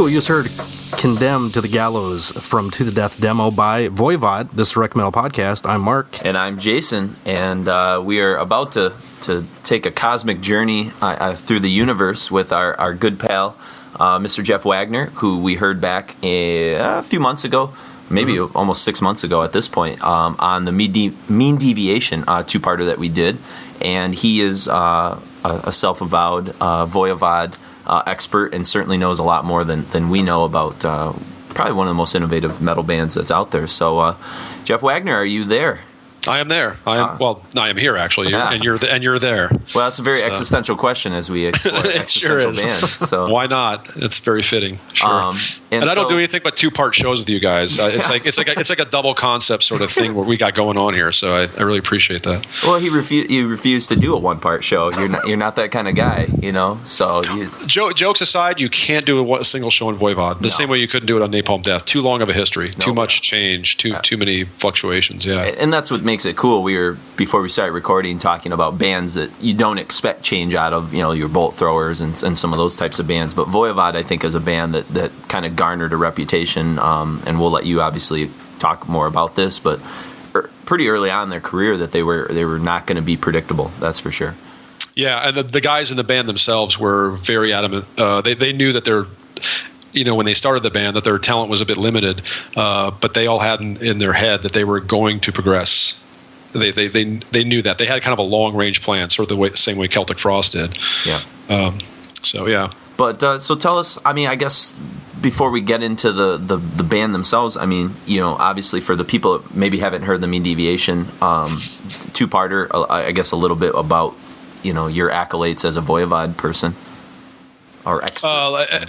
You just heard Condemned to the Gallows from To the Death demo by Voivod. This is Rec Metal Podcast. I'm Mark. And I'm Jason. And we are about to take a cosmic journey through the universe with our good pal, Mr. Jeff Wagner, who we heard back a few months ago, maybe almost 6 months ago at this point, on the mean deviation two-parter that we did. And he is a self-avowed Voivod expert, and certainly knows a lot more than we know about probably one of the most innovative metal bands that's out there. So, Jeff Wagner, are you there? I am there. I am here actually, and you're there. Well, that's a very existential question as we explore existential bands. So why not? It's very fitting. Sure. And I don't do anything but two-part shows with you guys. It's like a double concept sort of thing where we got going on here. So I really appreciate that. Well, you refused to do a one-part show. You're not that kind of guy, you know. So jokes aside, you can't do a single show in Voivod the same way you couldn't do it on Napalm Death. Too long of a history. Too much change. Too many fluctuations. Yeah. And that's what makes it cool. We were, before we started recording, talking about bands that you don't expect change out of, your Bolt Throwers and some of those types of bands. But Voivod, I think, is a band that kind of garnered a reputation, and we'll let you obviously talk more about this, but pretty early on in their career that they were not going to be predictable. That's for sure. Yeah, and the guys in the band themselves were very adamant. They knew that when they started the band, that their talent was a bit limited, but they all had in their head that they were going to progress. They knew that. They had kind of a long range plan, sort of the same way Celtic Frost did. Yeah. So yeah. But so tell us. I mean, I guess before we get into the band themselves, I mean, obviously for the people that maybe haven't heard the Mean Deviation two-parter, I guess a little bit about your accolades as a Voivod person. Or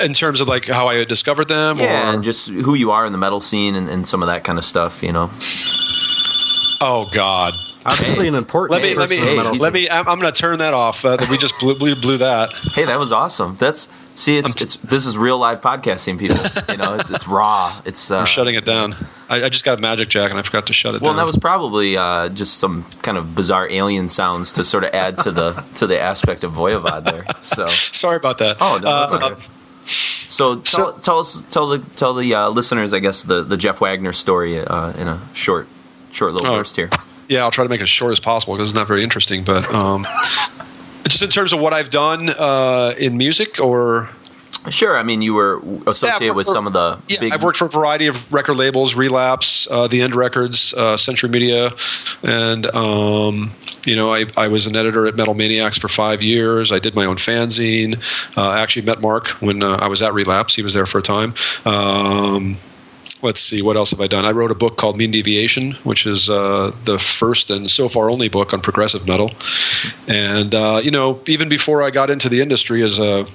in terms of like how I discovered them, and just who you are in the metal scene and some of that kind of stuff, Oh God! Obviously, an important. Let me. I'm going to turn that off. We just blew that. Hey, that was awesome. This is real live podcasting, people. It's raw. I'm shutting it down. I just got a magic jack and I forgot to shut it down. Well, that was probably just some kind of bizarre alien sounds to sort of add to the aspect of Voivod there. So sorry about that. Oh no, that's okay. So tell the listeners, I guess, the Jeff Wagner story in a short little burst here. Yeah, I'll try to make it as short as possible because it's not very interesting. But just in terms of what I've done in music, or sure. I mean, you were associated with some of the. Yeah, big... I've worked for a variety of record labels: Relapse, The End Records, Century Media, and I was an editor at Metal Maniacs for 5 years. I did my own fanzine. I actually met Mark when I was at Relapse. He was there for a time. Let's see, what else have I done? I wrote a book called Mean Deviation, which is the first and so far only book on progressive metal. And, even before I got into the industry as a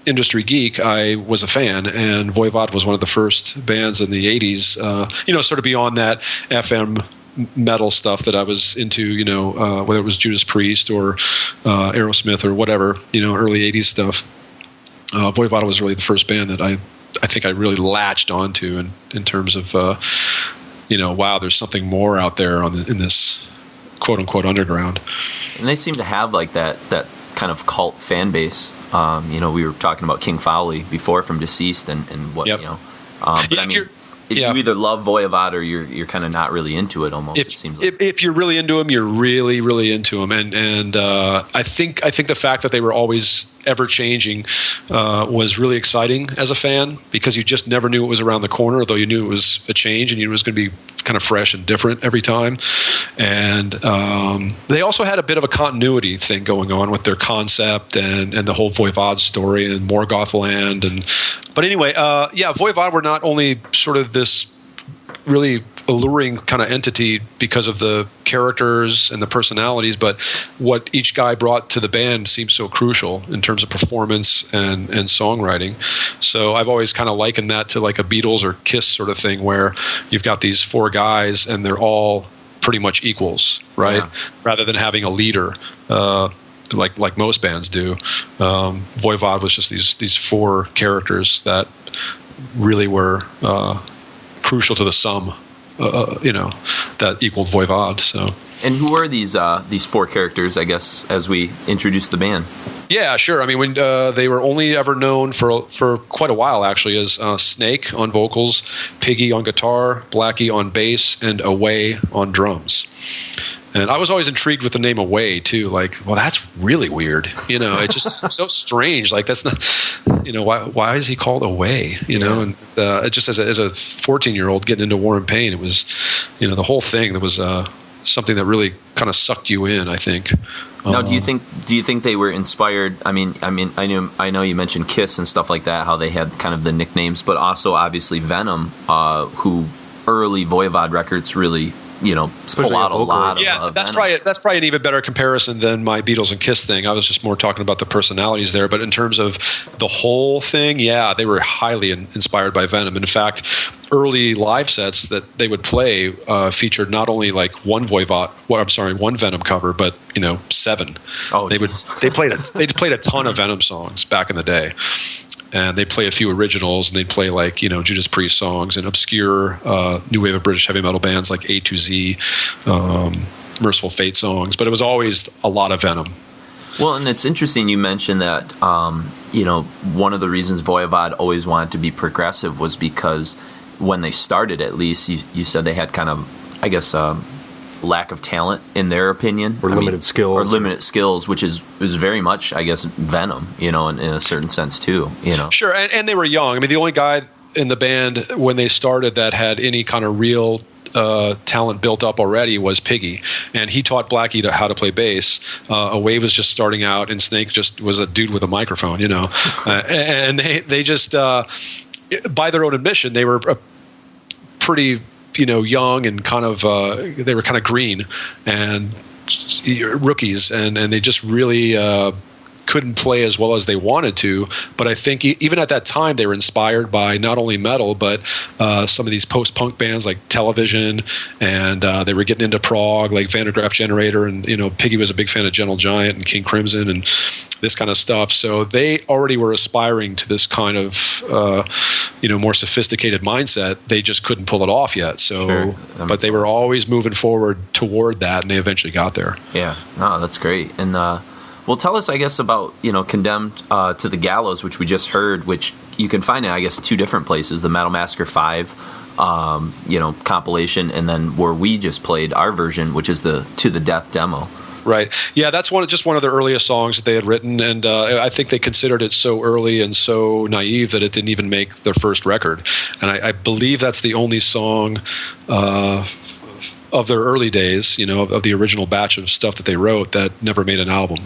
industry geek, I was a fan. And Voivod was one of the first bands in the 80s, sort of beyond that FM metal stuff that I was into, whether it was Judas Priest or Aerosmith or whatever, early 80s stuff. Voivod was really the first band that I think I really latched onto in terms of, wow, there's something more out there in this quote unquote underground. And they seem to have like that kind of cult fan base. We were talking about King Fowley before from Deceased and what, yep. If you either love Voivod or you're kind of not really into it almost, it seems like. If you're really into them, you're really, really into them. And I think the fact that they were always ever-changing was really exciting as a fan because you just never knew it was around the corner, although you knew it was a change and you knew it was going to be kind of fresh and different every time. And they also had a bit of a continuity thing going on with their concept and the whole Voivod story and Morgothland. But anyway, Voivod were not only sort of this really alluring kind of entity because of the characters and the personalities, but what each guy brought to the band seems so crucial in terms of performance and songwriting. So I've always kind of likened that to like a Beatles or Kiss sort of thing where you've got these four guys and they're all pretty much equals, right? Yeah. Rather than having a leader like most bands do. Voivod was just these four characters that really were crucial to the sum, that equaled Voivod. So And who are these 4 characters, I guess, as we introduce the band? Yeah, sure. I mean, when they were only ever known for quite a while, actually, as Snake on vocals, Piggy on guitar, Blackie on bass, and Away on drums. And I was always intrigued with the name Away, too. Like, well, that's really weird. You know, it's just so strange. Like, that's not, you know, why is he called Away? You know, and it just as a 14-year-old getting into War and Pain, it was, you know, the whole thing that was something that really kind of sucked you in, I think. Now, do you think they were inspired? I mean, I know you mentioned Kiss and stuff like that, how they had kind of the nicknames, but also obviously Venom, who early Voivod records really, you know, pull out a lot of that's probably an even better comparison than my Beatles and Kiss thing. I was just more talking about the personalities there, but in terms of the whole thing, yeah, they were highly inspired by Venom. And in fact, early live sets that they would play featured not only like one Venom cover, but, you know, 7. Oh, they played a ton of Venom songs back in the day. And they'd play a few originals, and they'd play, like, you know, Judas Priest songs and obscure new wave of British heavy metal bands like A to Z, Merciful Fate songs. But it was always a lot of Venom. Well, and it's interesting you mentioned that, you know, one of the reasons Voivod always wanted to be progressive was because when they started, at least, you said they had kind of, I guess, lack of talent in their opinion, or limited skills, which is very much, I guess, Venom, you know, in a certain sense too, you know. Sure, and they were young. I mean, the only guy in the band when they started that had any kind of real talent built up already was Piggy, and he taught Blackie how to play bass. Away was just starting out, and Snake just was a dude with a microphone, you know. And they just, by their own admission, they were pretty, you know, young and kind of they were kind of green and rookies, and they just really couldn't play as well as they wanted to. But I think even at that time, they were inspired by not only metal, but some of these post-punk bands like Television, and they were getting into prog, like Vandergraaf Generator, and, you know, Piggy was a big fan of Gentle Giant and King Crimson and this kind of stuff. So they already were aspiring to this kind of, you know, more sophisticated mindset. They just couldn't pull it off yet. So, sure. But they were always moving forward toward that, and they eventually got there. Yeah, no, that's great. And well, tell us, I guess, about, you know, Condemned to the Gallows, which we just heard, which you can find in, I guess, 2 different places: the Metal Massacre 5, you know, compilation, and then where we just played our version, which is the To the Death demo. Right. Yeah, that's just one of the earliest songs that they had written, and I think they considered it so early and so naive that it didn't even make their first record. And I believe that's the only song of their early days, you know, of the original batch of stuff that they wrote that never made an album.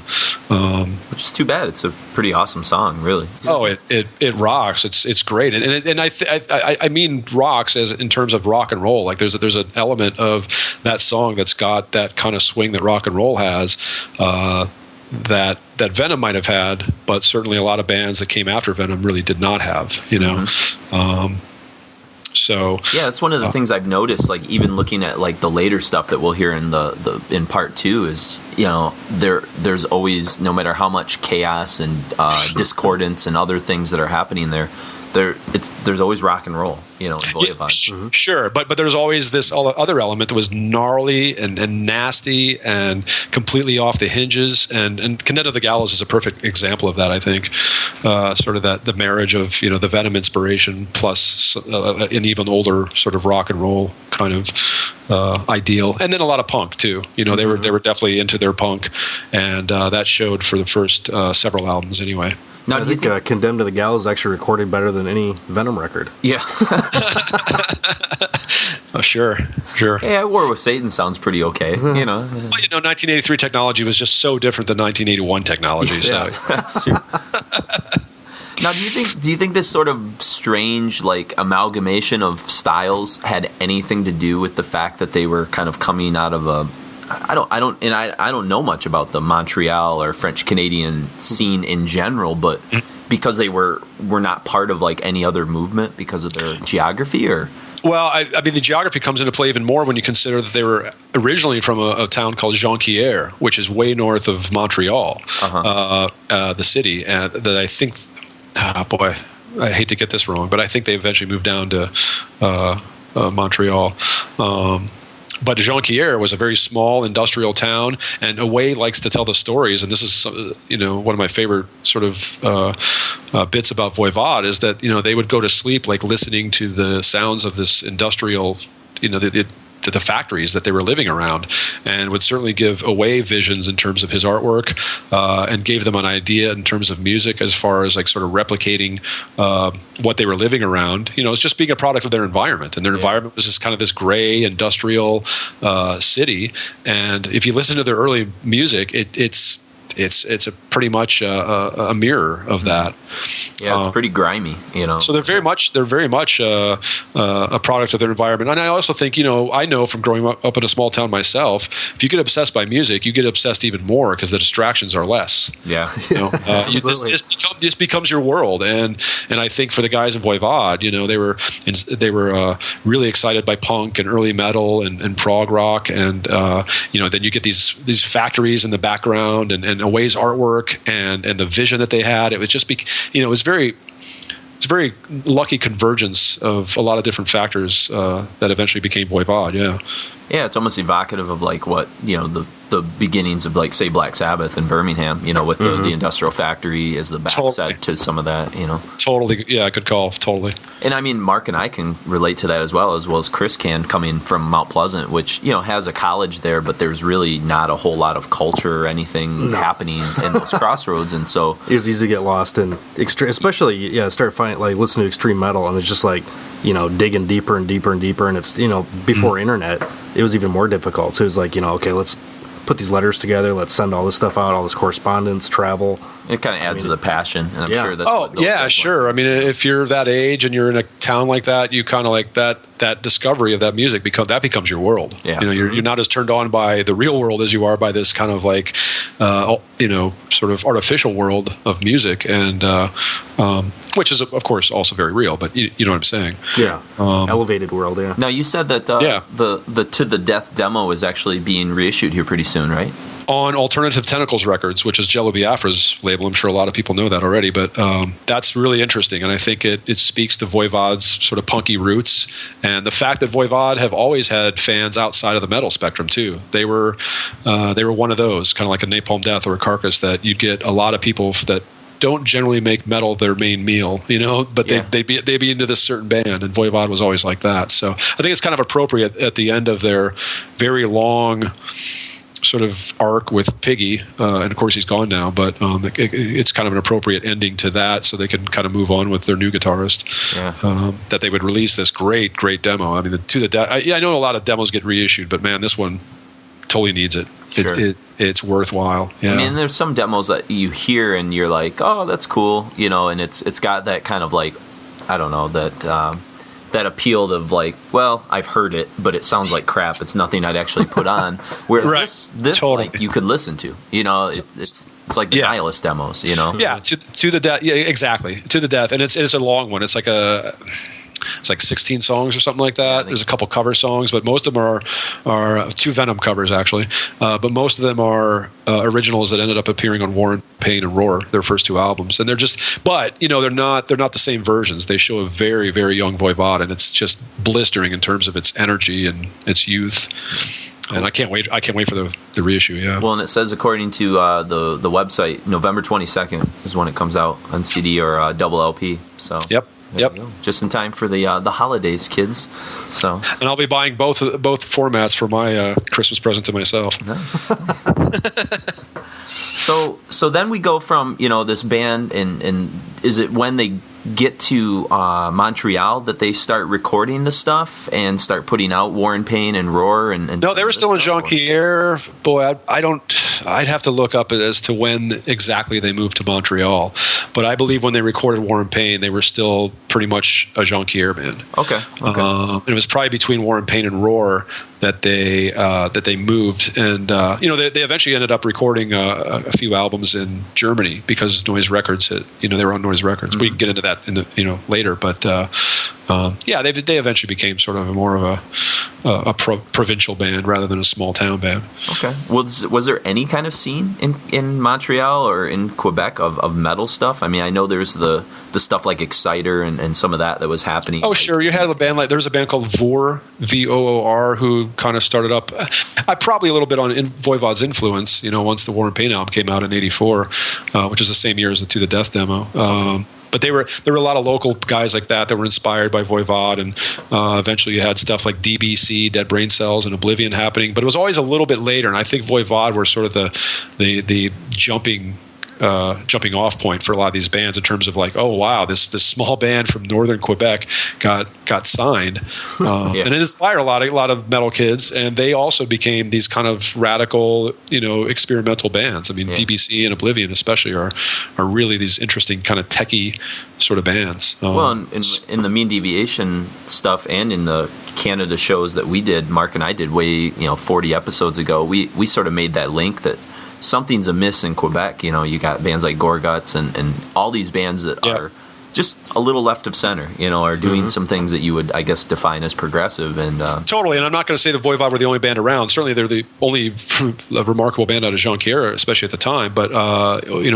Which is too bad. It's a pretty awesome song, really. Oh, it rocks. It's great, and I mean rocks as in terms of rock and roll. Like there's an element of that song that's got that kind of swing that rock and roll has. That Venom might have had, but certainly a lot of bands that came after Venom really did not have. You know. Mm-hmm. So yeah, that's one of the things I've noticed. Like even looking at like the later stuff that we'll hear in the in part 2 is, you know, there's always, no matter how much chaos and discordance and other things that are happening there's always rock and roll, you know, in Voivod. Yeah, sure, but there's always this other element that was gnarly and nasty and completely off the hinges, and Condemned to the Gallows is a perfect example of that, I think. Sort of the marriage of, you know, the Venom inspiration plus an even older sort of rock and roll kind of ideal, and then a lot of punk too. You know, they were definitely into their punk, and that showed for the first several albums anyway. Now, I think Condemned to the Gallows is actually recorded better than any Venom record. Yeah. Oh, sure. Yeah, War with Satan sounds pretty okay, you know. Well, you know, 1983 technology was just so different than 1981 technology. Yeah, so. That's true. Now, do you think this sort of strange, like, amalgamation of styles had anything to do with the fact that they were kind of coming out of a... I don't know much about the Montreal or French Canadian scene in general, but because they were not part of like any other movement because of their geography, or? Well, I mean, the geography comes into play even more when you consider that they were originally from a town called Jonquière, which is way north of Montreal, the city, and that I think, boy, I hate to get this wrong, but I think they eventually moved down to Montreal. but Jonquière was a very small industrial town, and Away likes to tell the stories. And this is, one of my favorite sort of bits about Voivod is that they would go to sleep like listening to the sounds of this industrial, the factories that they were living around, and would certainly give Away visions in terms of his artwork, and gave them an idea in terms of music as far as like sort of replicating what they were living around. It's just being a product of their environment, and their environment was just kind of this gray industrial city. And if you listen to their early music, it's a pretty much a mirror of that. Yeah, it's pretty grimy, So they're very much a product of their environment. And I also think, I know from growing up in a small town myself, if you get obsessed by music, you get obsessed even more because the distractions are less. Yeah, this becomes your world. And I think for the guys in Voivod, they were really excited by punk and early metal and prog rock, and then you get these factories in the background and Away's artwork and the vision that they had. It was just it was it's a very lucky convergence of a lot of different factors that eventually became Voivod. Yeah, it's almost evocative of like what the beginnings of like say Black Sabbath in Birmingham, with the industrial factory as the backside to some of that, Totally, yeah, good call, totally. And I mean, Mark and I can relate to that as well as Chris can, coming from Mount Pleasant, which has a college there, but there's really not a whole lot of culture or anything happening in those crossroads, and so it was easy to get lost in extreme, especially start finding like listening to extreme metal, and it's just like digging deeper and deeper and deeper, and it's before internet, it was even more difficult. So it was like okay, let's put these letters together, let's send all this stuff out, all this correspondence, travel. It kind of adds to the passion, and I'm sure that's what those guys sure. I mean, if you're that age and you're in a town like that, you kind of like that discovery of that music becomes your world. Yeah. You're not as turned on by the real world as you are by this kind of like sort of artificial world of music, and which is of course also very real, but you know what I'm saying. Yeah. Elevated world. Yeah. Now you said that the To the Death demo is actually being reissued here pretty soon, right? On Alternative Tentacles Records, which is Jello Biafra's label. I'm sure a lot of people know that already, but that's really interesting, and I think it speaks to Voivod's sort of punky roots, and the fact that Voivod have always had fans outside of the metal spectrum too. They were one of those, kind of like a Napalm Death or a Carcass, that you'd get a lot of people that don't generally make metal their main meal, but they'd be into this certain band, and Voivod was always like that. So I think it's kind of appropriate at the end of their very long sort of arc with Piggy, and of course he's gone now, but it's kind of an appropriate ending to that, so they can kind of move on with their new guitarist. That they would release this great demo. I mean, I know a lot of demos get reissued, but man, this one totally needs it. Sure. It's worthwhile. Yeah. I mean, there's some demos that you hear and you're like, oh, that's cool, and it's got that kind of like, I don't know, that appeal of like, well, I've heard it, but it sounds like crap. It's nothing I'd actually put on. Whereas this totally. Like you could listen to. It's like the Nihilist demos. Yeah, to the death. Yeah, exactly. To the death, and it's a long one. It's like 16 songs or something like that. There's a couple cover songs, but most of them are 2 Venom covers actually. But most of them are originals that ended up appearing on War and Pain and Roar, their first 2 albums. And they're just, but they're not the same versions. They show a very, very young Voivod, and it's just blistering in terms of its energy and its youth. And I can't wait for the reissue. Yeah. Well, and it says according to the website, November 22nd is when it comes out on CD or double LP. So. Yep. Just in time for the holidays, kids. So, and I'll be buying both formats for my Christmas present to myself. Nice. So then we go from this band, and is it when they get to Montreal that they start recording the stuff and start putting out War and Pain and Roar and no, they were still in Jonquière. Boy, I'd have to look up as to when exactly they moved to Montreal, but I believe when they recorded War and Pain, they were still pretty much a Jonquière band. Okay. And it was probably between War and Pain and Roar that they moved, and they eventually ended up recording a few albums in Germany because Noise Records they were on Noise Records. Mm-hmm. We can get into that in the later, but they eventually became sort of more of a provincial band rather than a small town band. Okay. Was there any kind of scene in Montreal or in Quebec of metal stuff? I mean, I know there's the the stuff like Exciter and some of that was happening. Oh, sure. You had a band there was a band called Vor, Voor, who kind of started up. I probably a little bit on Voivod's influence. Once the War and Pain album came out in '84, which is the same year as the To the Death demo. But there were a lot of local guys like that were inspired by Voivod, and eventually you had stuff like DBC, Dead Brain Cells, and Oblivion happening. But it was always a little bit later, and I think Voivod were sort of the jumping off point for a lot of these bands in terms of like, oh wow, this small band from northern Quebec got signed, and it inspired a lot of metal kids, and they also became these kind of radical, experimental bands. I mean, DBC and Oblivion especially are really these interesting kind of techie sort of bands. Well, in the Mean Deviation stuff and in the Canada shows that we did, Mark and I did 40 episodes ago, we sort of made that link that something's amiss in Quebec. You got bands like Gorguts and all these bands that are just a little left of center, are doing some things that you would, I guess, define as progressive. And totally. And I'm not going to say that Voivod were the only band around. Certainly, they're the only remarkable band out of Jonquière, especially at the time. But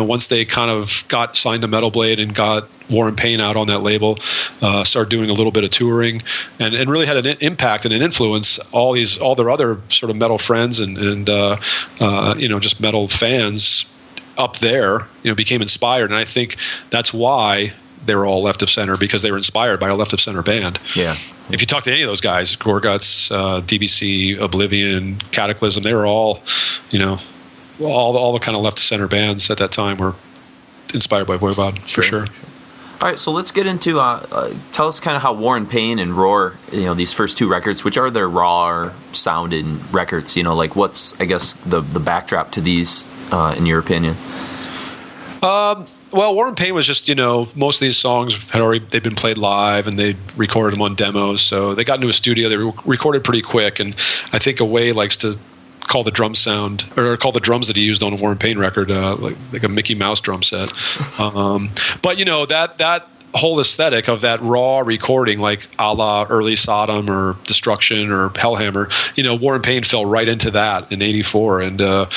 once they kind of got signed to Metal Blade and got War and Pain out on that label, started doing a little bit of touring, and really had an impact and an influence. All their other sort of metal friends and just metal fans up there, became inspired. And I think that's why they were all left of center, because they were inspired by a left of center band. Yeah. If you talk to any of those guys, Gorguts, DBC, Oblivion, Cataclysm, they were all, all the kind of left of center bands at that time were inspired by Voivod, for sure. All right, so let's get into, tell us kind of how War and Pain and Rrröööaaarrr, these first two records, which are their raw sounding records, like what's, I guess, the backdrop to these, in your opinion? Well, War and Pain was just, most of these songs they'd been played live, and they recorded them on demos. So they got into a studio, they recorded pretty quick, and I think Away likes to call the drum sound, or call the drums that he used on a War and Pain record, like a Mickey Mouse drum set. But that whole aesthetic of that raw recording, like a la early Sodom or Destruction or Hellhammer, War and Pain fell right into that in '84, and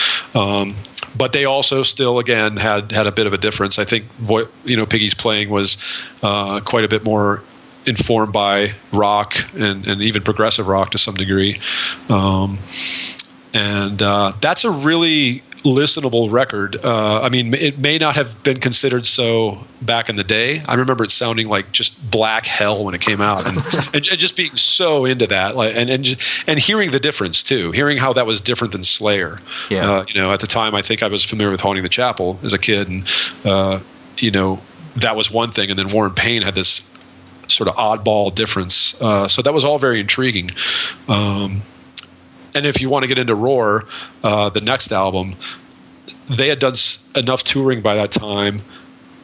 but they also still, again, had a bit of a difference. I think Piggy's playing was quite a bit more informed by rock and even progressive rock to some degree. And that's a really listenable record. I mean, it may not have been considered so back in the day. I remember it sounding like just black hell when it came out, and just being so into that, like, and hearing the difference too, hearing how that was different than Slayer. Yeah. At the time, I think I was familiar with Haunting the Chapel as a kid, and that was one thing, and then War and Pain had this sort of oddball difference. So that was all very intriguing. And if you want to get into Rrröööaaarrr, the next album, they had done enough touring by that time,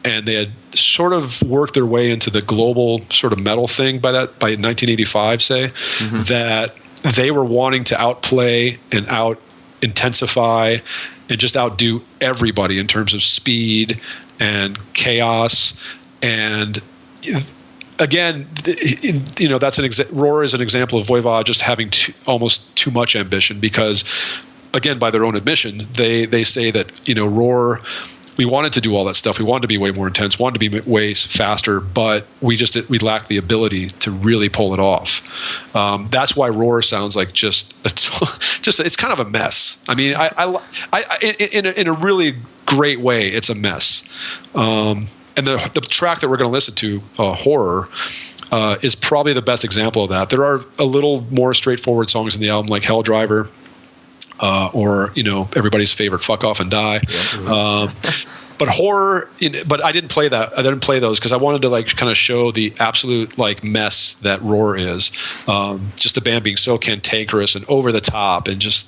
and they had sort of worked their way into the global sort of metal thing by 1985, say, that they were wanting to outplay and out-intensify and just outdo everybody in terms of speed and chaos. And again, that's Rrröööaaarrr is an example of Voivod just having almost too much ambition, because, again, by their own admission, they say that Rrröööaaarrr, we wanted to do all that stuff. We wanted to be way more intense, wanted to be way faster, but we lacked the ability to really pull it off. That's why Rrröööaaarrr sounds like just it's kind of a mess. I mean, in a really great way, it's a mess. And the track that we're going to listen to, Horror, is probably the best example of that. There are a little more straightforward songs in the album, like Hell Driver, or everybody's favorite Fuck Off and Die. Yeah. But Horror, but I didn't play that. I didn't play those because I wanted to kind of show the absolute mess that Rrröööaaarrr is. Just the band being so cantankerous and over the top, and just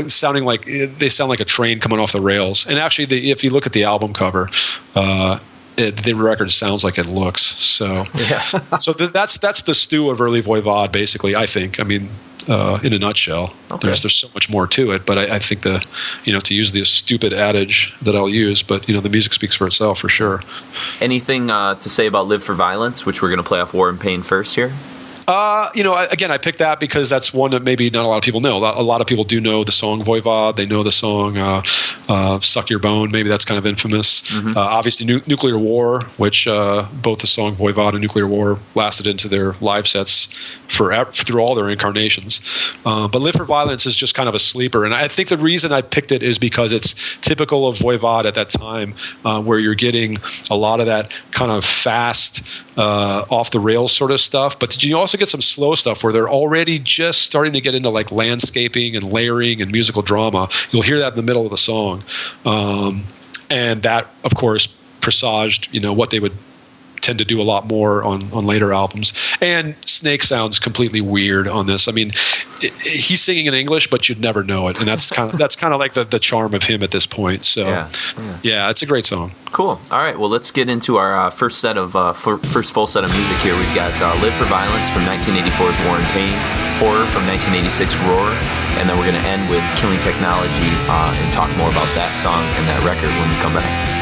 sounding like they sound like a train coming off the rails. And actually, if you look at the album cover, the record sounds like it looks. So yeah. So that's the stew of early Voivod, basically. I think. I mean, in a nutshell, okay. There's so much more to it. But I think to use this stupid adage that I'll use, but the music speaks for itself for sure. Anything to say about Live for Violence, which we're going to play off War and Pain first here? Again, I picked that because that's one that maybe not a lot of people know. A lot of people do know the song Voivod. They know the song Suck Your Bone. Maybe that's kind of infamous. Obviously, Nuclear War, which both the song Voivod and Nuclear War lasted into their live sets forever, through all their incarnations. But Live for Violence is just kind of a sleeper. And I think the reason I picked it is because it's typical of Voivod at that time, where you're getting a lot of that kind of fast, off the rails sort of stuff. But you also get some slow stuff where they're already just starting to get into like landscaping and layering and musical drama. You'll hear that in the middle of the song. And that, of course, presaged, what they would tend to do a lot more on later albums. And Snake sounds completely weird on this. I mean, he's singing in English, but you'd never know it, and that's kind of like the charm of him at this point. So yeah, it's a great song. Cool. All right, well, let's get into our first full set of music here. We've got Live for Violence from 1984's War and Pain, Horror from 1986 Roar, and then we're going to end with Killing Technology and talk more about that song and that record when we come back.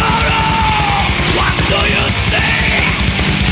Oh no! What do you see?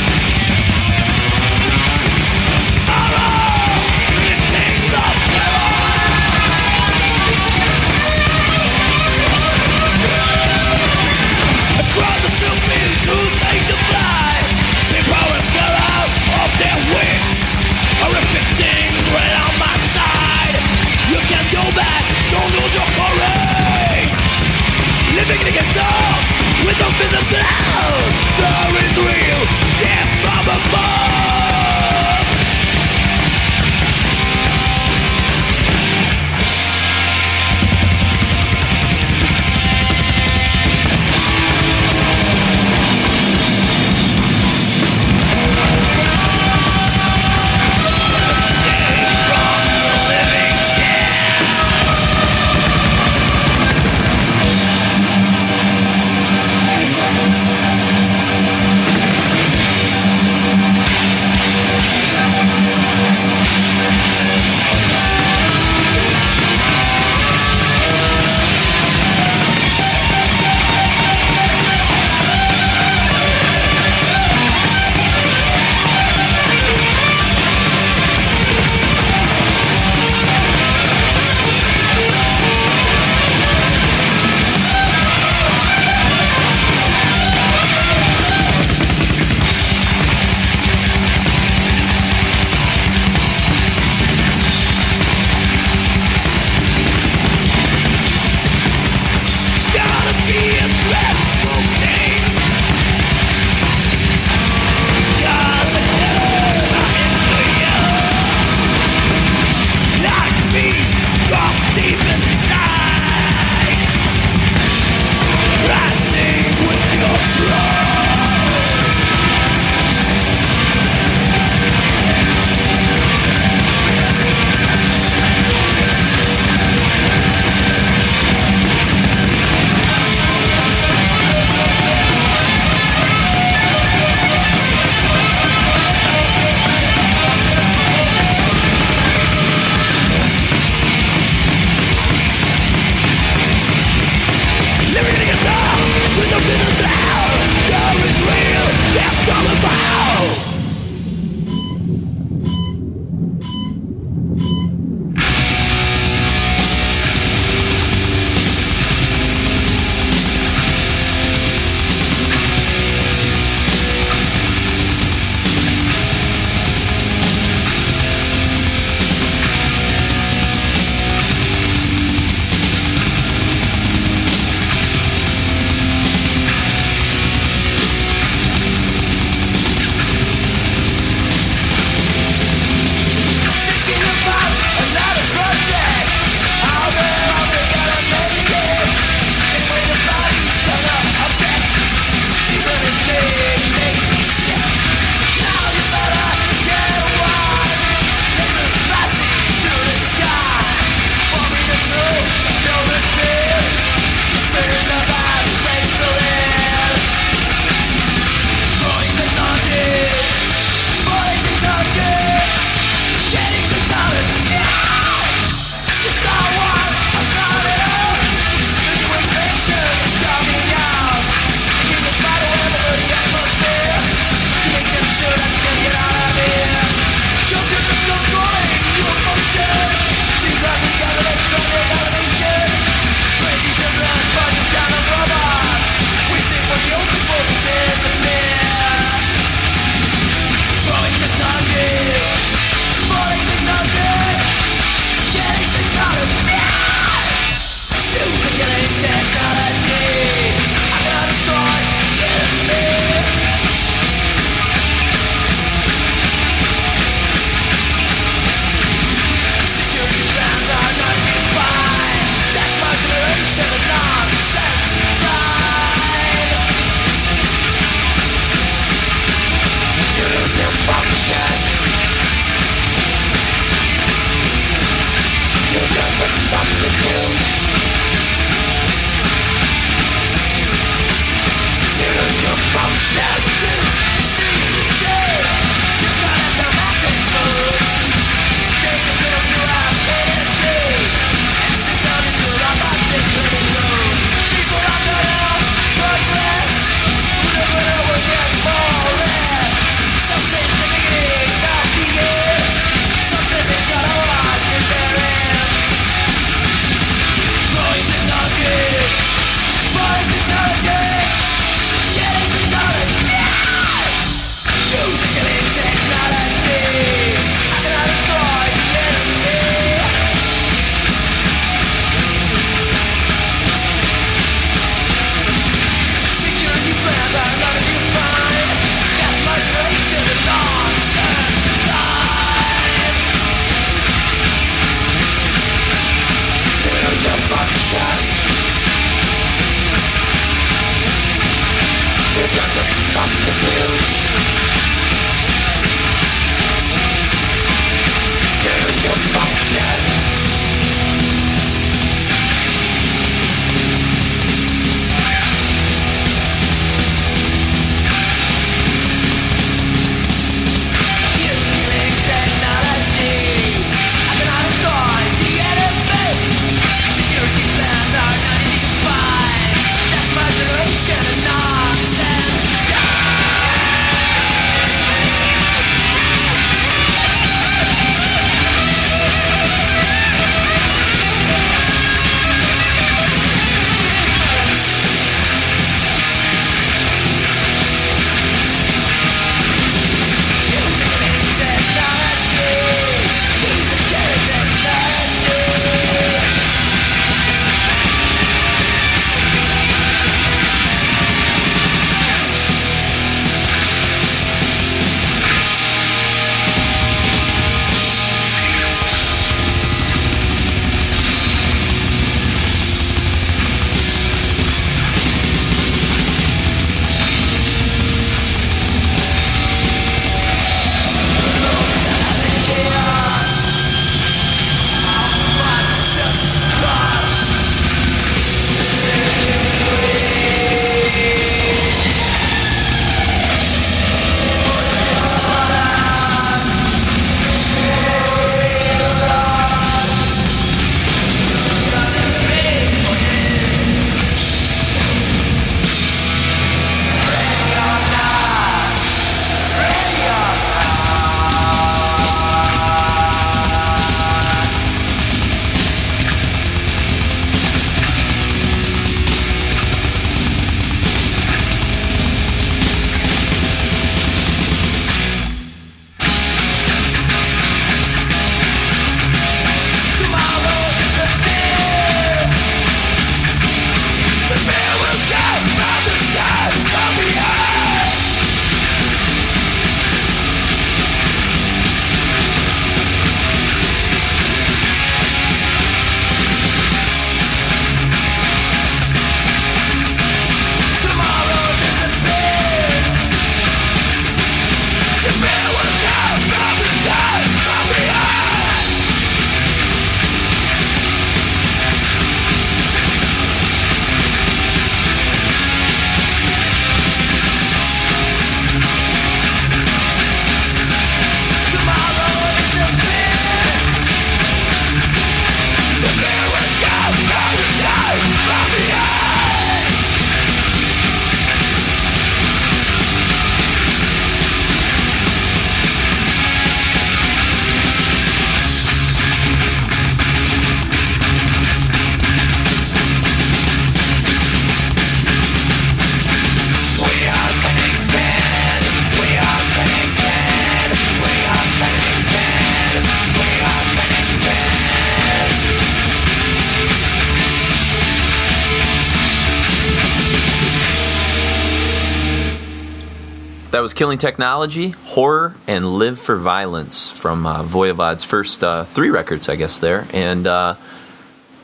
That was Killing Technology, Horror, and Live for Violence from Voivod's first 3 records, I guess, there. And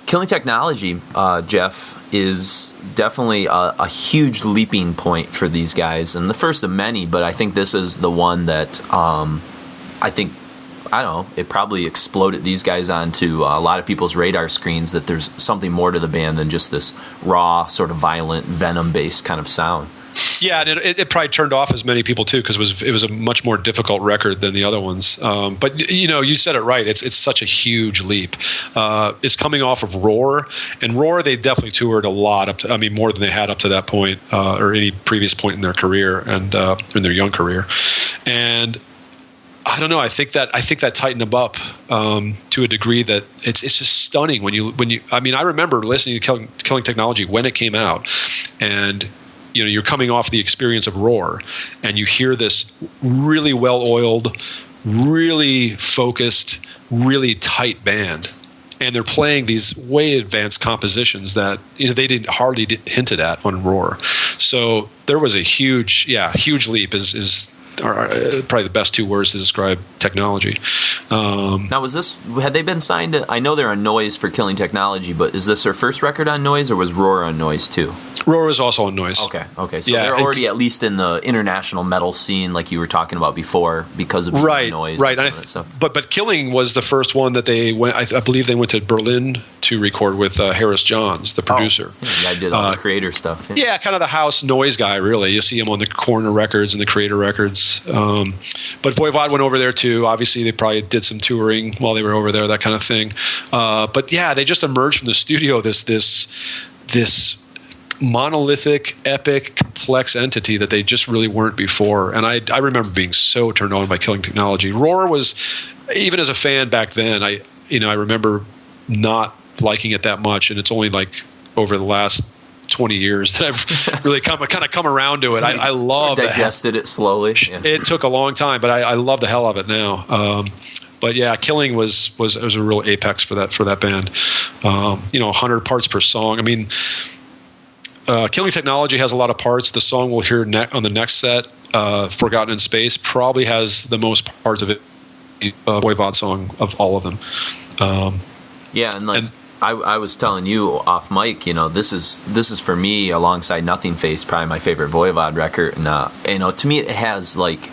Killing Technology, Jeff, is definitely a huge leaping point for these guys. And the first of many, but I think this is the one that I don't know, it probably exploded these guys onto a lot of people's radar screens, that there's something more to the band than just this raw, sort of violent, Venom-based kind of sound. Yeah, and it probably turned off as many people too, because it was a much more difficult record than the other ones. But you said it right. It's such a huge leap. It's coming off of Roar, and Roar they definitely toured a lot. More than they had up to that point, or any previous point in their career and in their young career. And I don't know. I think that tightened them up to a degree that it's just stunning when you. I remember listening to Killing Technology when it came out, and you're coming off the experience of Roar, and you hear this really well-oiled, really focused, really tight band, and they're playing these way advanced compositions that they didn't hardly hinted at on Roar. So there was a huge leap. Is probably the best two words to describe Technology. Now, had they been signed to, I know they're on Noise for Killing Technology, but is this their first record on Noise, or was Roar on Noise too? Roar is also on Noise. Okay. So they're already at least in the international metal scene, like you were talking about before, because of Noise. Right. And some of that stuff. But Killing was the first one that they went. I believe they went to Berlin to record with Harris Johns, the producer. Yeah, I did all the Creator stuff. Yeah, kind of the house noise guy. Really, you see him on the Corner Records and the Creator Records. But Voivod went over there too. Obviously, they probably did some touring while they were over there, that kind of thing. But yeah, they just emerged from the studio this monolithic, epic, complex entity that they just really weren't before. And I remember being so turned on by Killing Technology. Roar was, even as a fan back then, I remember not liking it that much, and it's only like over the last 20 years that I've really come around to it. I love that. Digested it slowly. Yeah. It took a long time, but I love the hell of it now. But yeah, Killing was a real apex for that band. 100 parts per song. Killing Technology has a lot of parts. The song we'll hear on the next set, Forgotten in Space, probably has the most parts of it. Voivod song of all of them. I was telling you off mic, this is for me, alongside Nothingface, probably my favorite Voivod record. And to me, it has like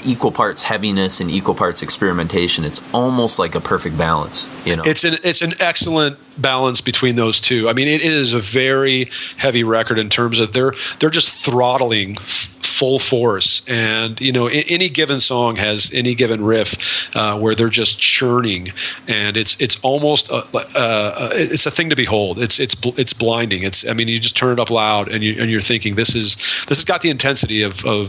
equal parts heaviness and equal parts experimentation. It's almost like a perfect balance. It's an excellent balance between those two. It is a very heavy record in terms of they're just throttling full force, and any given song has any given riff where they're just churning, and it's almost it's a thing to behold. It's blinding. You just turn it up loud, and you're thinking this has got the intensity of a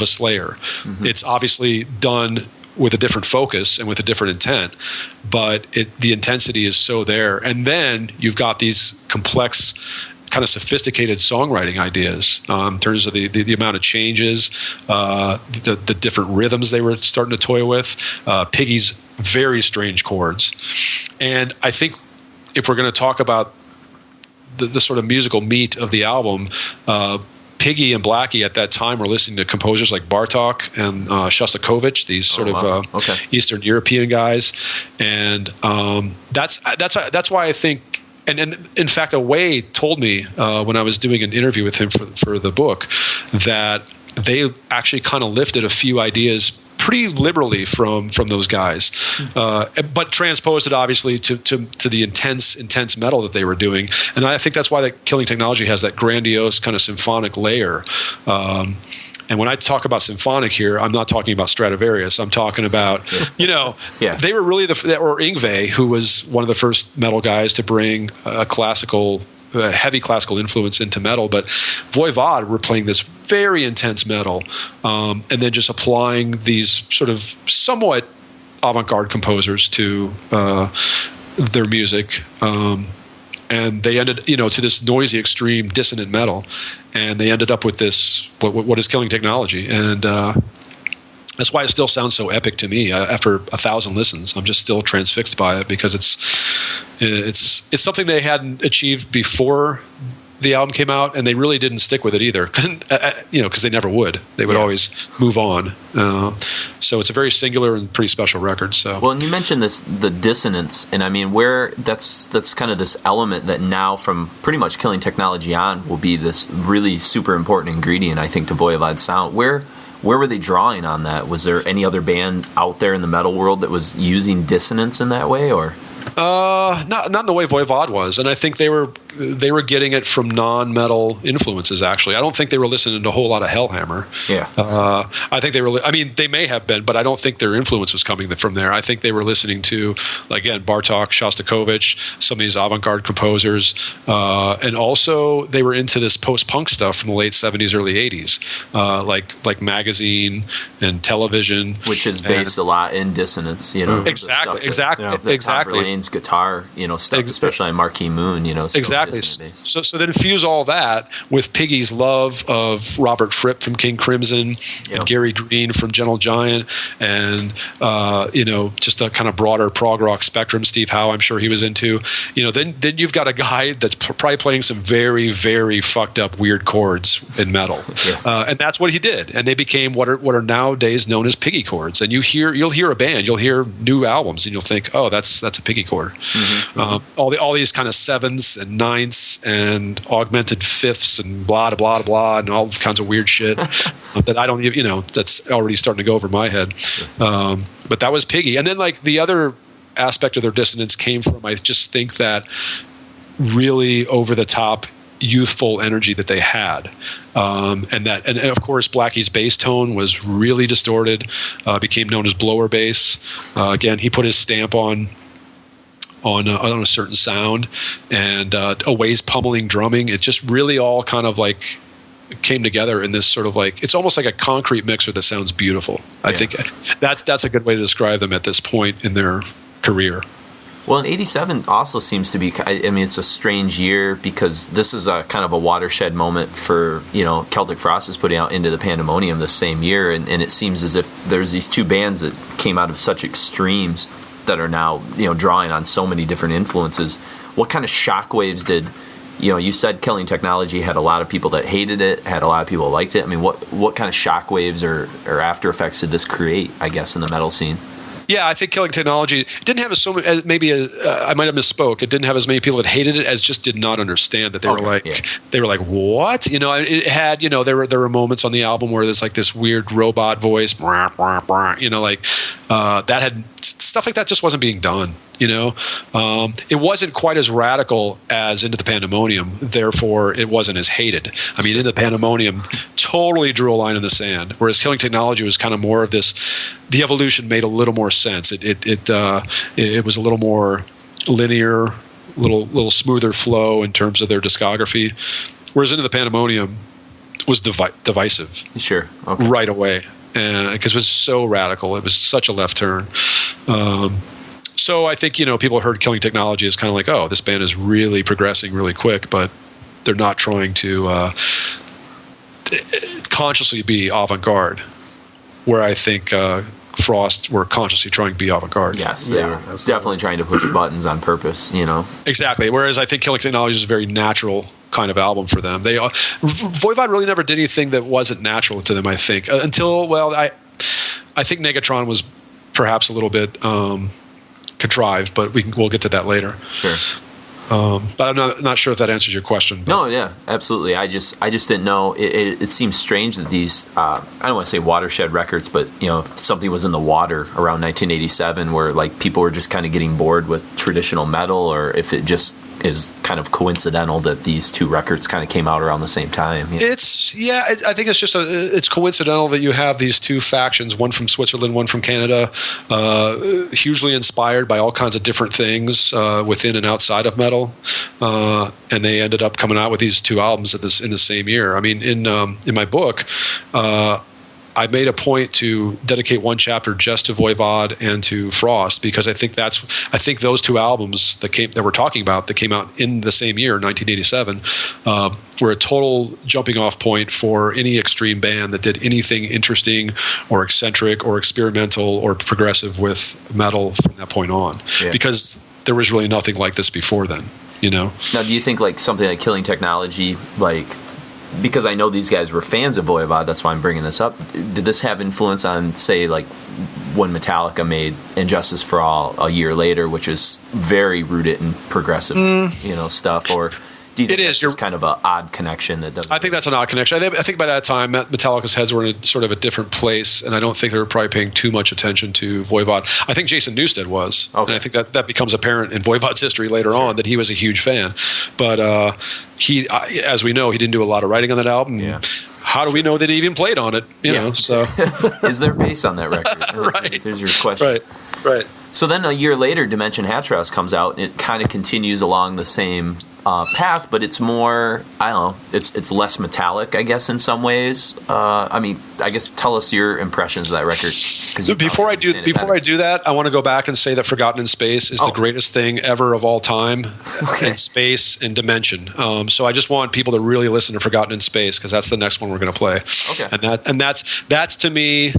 Slayer. Mm-hmm. It's obviously done with a different focus and with a different intent, but the intensity is so there. And then you've got these complex, kind of sophisticated songwriting ideas in terms of the amount of changes, the different rhythms they were starting to toy with, Piggy's very strange chords. And I think if we're going to talk about the sort of musical meat of the album, Piggy and Blackie at that time were listening to composers like Bartók and Shostakovich, these sort of Eastern European guys, and that's why I think. And in fact, Alway told me when I was doing an interview with him for the book that they actually kind of lifted a few ideas pretty liberally from those guys, but transposed it obviously to the intense metal that they were doing. And I think that's why that Killing Technology has that grandiose kind of symphonic layer. And when I talk about symphonic here, I'm not talking about Stradivarius. I'm talking about, they were really or Yngwie, who was one of the first metal guys to bring a heavy classical influence into metal. But Voivod were playing this very intense metal, and then just applying these sort of somewhat avant-garde composers to their music. And they ended, to this noisy, extreme, dissonant metal, and they ended up with this what is Killing Technology, and that's why it still sounds so epic to me. After 1,000 listens, I'm just still transfixed by it, because it's something they hadn't achieved before the album came out, and they really didn't stick with it either, because they never would. They would always move on. So it's a very singular and pretty special record. So well, and you mentioned the dissonance, and where that's kind of this element that now from pretty much Killing Technology on will be this really super important ingredient, I think, to Voivod's sound. Where were they drawing on that? Was there any other band out there in the metal world that was using dissonance in that way, or? Not in the way Voivod was, and I think they were they were getting it from non-metal influences. Actually, I don't think they were listening to a whole lot of Hellhammer. Yeah, I think they were. I mean, they may have been, but I don't think their influence was coming from there. I think they were listening to, again, Bartók, Shostakovich, some of these avant-garde composers, and also they were into this post-punk stuff from the late '70s, early '80s, like Magazine and Television, which is based a lot in dissonance. You know, exactly. Lane's guitar, stuff, especially on Marquee Moon. Exactly. So then fuse all that with Piggy's love of Robert Fripp from King Crimson, and Gary Green from Gentle Giant, and just a kind of broader prog rock spectrum. Steve Howe, I'm sure he was into. Then you've got a guy that's probably playing some very, very fucked up weird chords in metal, and that's what he did. And they became what are nowadays known as Piggy chords. And you'll hear a band, you'll hear new albums, and you'll think, oh, that's a Piggy chord. Mm-hmm. All these kind of sevenths and ninths and augmented fifths and blah blah blah and all kinds of weird shit that I don't even that's already starting to go over my head. But that was Piggy. And then like the other aspect of their dissonance came from, I just think, that really over the top youthful energy that they had, and of course Blackie's bass tone was really distorted, became known as blower bass. Again, he put his stamp on a certain sound, and Away's pummeling drumming. It just really all kind of like came together in this sort of like, it's almost like a concrete mixer that sounds beautiful. I think that's a good way to describe them at this point in their career. Well, and 87 also seems to be, I mean, it's a strange year because this is a kind of a watershed moment for, Celtic Frost is putting out Into the Pandemonium the same year, and it seems as if there's these two bands that came out of such extremes that are now, drawing on so many different influences. What kind of shockwaves did, you said Killing Technology had a lot of people that hated it, had a lot of people that liked it. I mean, what kind of shockwaves or after effects did this create, I guess, in the metal scene? Yeah, I think Killing Technology didn't have I might have misspoke. It didn't have as many people that hated it as just did not understand that they were like, what? It had, there were moments on the album where there's like this weird robot voice, that had stuff like that just wasn't being done. It wasn't quite as radical as Into the Pandemonium, therefore it wasn't as hated. I mean, Into the Pandemonium totally drew a line in the sand, whereas Killing Technology was kind of more of this. The evolution made a little more sense. It was a little more linear, little smoother flow in terms of their discography, whereas Into the Pandemonium was divisive. Sure. Okay. Right away, because it was so radical. It was such a left turn. So I think, people heard Killing Technology as kind of like, oh, this band is really progressing really quick, but they're not trying to consciously be avant-garde, where I think Frost were consciously trying to be avant-garde. Yes, they were definitely trying to push buttons on purpose, Exactly, whereas I think Killing Technology is a very natural kind of album for them. Voivod really never did anything that wasn't natural to them, I think, until, I think Negatron was perhaps a little bit contrived, but we'll get to that later. Sure. But I'm not sure if that answers your question. But. No, yeah, absolutely. I just didn't know. It seems strange that these I don't want to say watershed records, but if something was in the water around 1987, where like people were just kind of getting bored with traditional metal, or if it just is kind of coincidental that these two records kind of came out around the same time. I think it's just it's coincidental that you have these two factions, one from Switzerland, one from Canada, hugely inspired by all kinds of different things within and outside of metal, and they ended up coming out with these two albums in the same year. I mean, in my book, I made a point to dedicate one chapter just to Voivod and to Frost, because I think those two albums that we're talking about that came out in the same year, 1987, were a total jumping off point for any extreme band that did anything interesting or eccentric or experimental or progressive with metal from that point on, because there was really nothing like this before then. Now, do you think like something like Killing Technology, like, because I know these guys were fans of Voivod, that's why I'm bringing this up. Did this have influence on, say, like when Metallica made Injustice for All a year later, which is very rooted in progressive, stuff? Or Do you think It that's is. just kind of an odd connection that doesn't? I think that's an odd connection. I think by that time, Metallica's heads were in a sort of a different place, and I don't think they were probably paying too much attention to Voivod. I think Jason Newsted was, and I think that becomes apparent in Voivod's history later on that he was a huge fan. But he, as we know, he didn't do a lot of writing on that album. Yeah. How do we know that he even played on it? You know, so is there bass on that record? Right. There's your question. Right. So then a year later, Dimension Hatröss comes out, and it kind of continues along the same path, but it's more, I don't know, it's less metallic, I guess, in some ways. I mean, I guess tell us your impressions of that record. So before I do that, I want to go back and say that Forgotten in Space is the greatest thing ever of all time in space and dimension. So I just want people to really listen to Forgotten in Space, because that's the next one we're going to play. Okay. And that's to me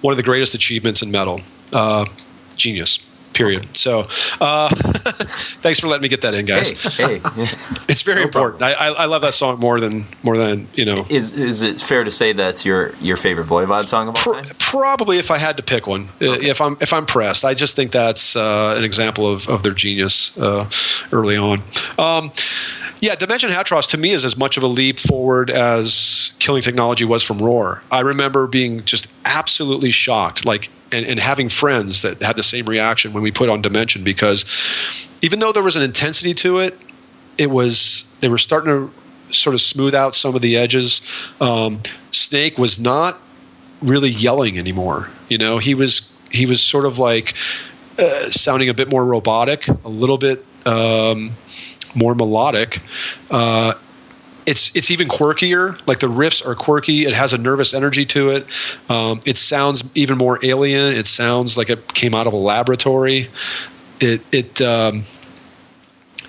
one of the greatest achievements in metal. Genius. Period. So, thanks for letting me get that in, guys. Hey. It's very important. I love that song more than you know. Is it fair to say that's your favorite Voivod song of all time? Probably, if I had to pick one. Okay. If I'm pressed, I just think that's an example of their genius early on. Yeah, Dimension Hatröss to me is as much of a leap forward as Killing Technology was from Roar. I remember being just absolutely shocked, and having friends that had the same reaction when we put on Dimension, because even though there was an intensity to it, they were starting to sort of smooth out some of the edges. Snake was not really yelling anymore. You know, he was sort of like sounding a bit more robotic, a little bit more melodic. It's even quirkier. Like, the riffs are quirky. It has a nervous energy to it. It sounds even more alien. It sounds like it came out of a laboratory.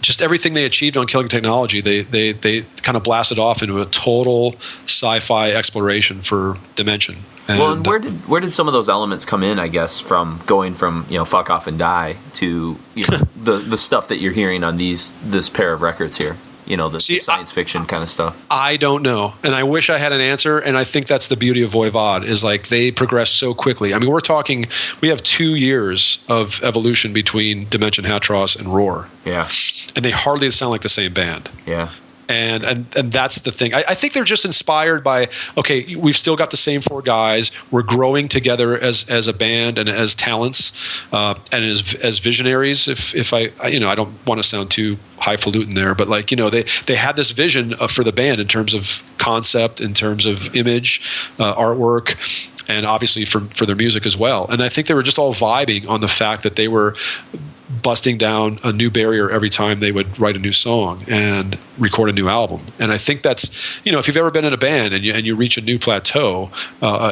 Just everything they achieved on Killing Technology, they kind of blasted off into a total sci-fi exploration for Dimension. And where did some of those elements come in, I guess, from going from, Fuck Off and Die to the stuff that you're hearing on this pair of records here? The science fiction kind of stuff. I don't know. And I wish I had an answer. And I think that's the beauty of Voivod, is like they progress so quickly. I mean, we have 2 years of evolution between Dimension Hatröss and Roar. Yeah. And they hardly sound like the same band. Yeah. And that's the thing. I think they're just inspired by, okay, we've still got the same 4 guys. We're growing together as a band and as talents and as visionaries. If I don't want to sound too highfalutin there, but they had this vision for the band in terms of concept, in terms of image, artwork, and obviously for their music as well. And I think they were just all vibing on the fact that they were busting down a new barrier every time they would write a new song and record a new album. And I think that's, if you've ever been in a band and you reach a new plateau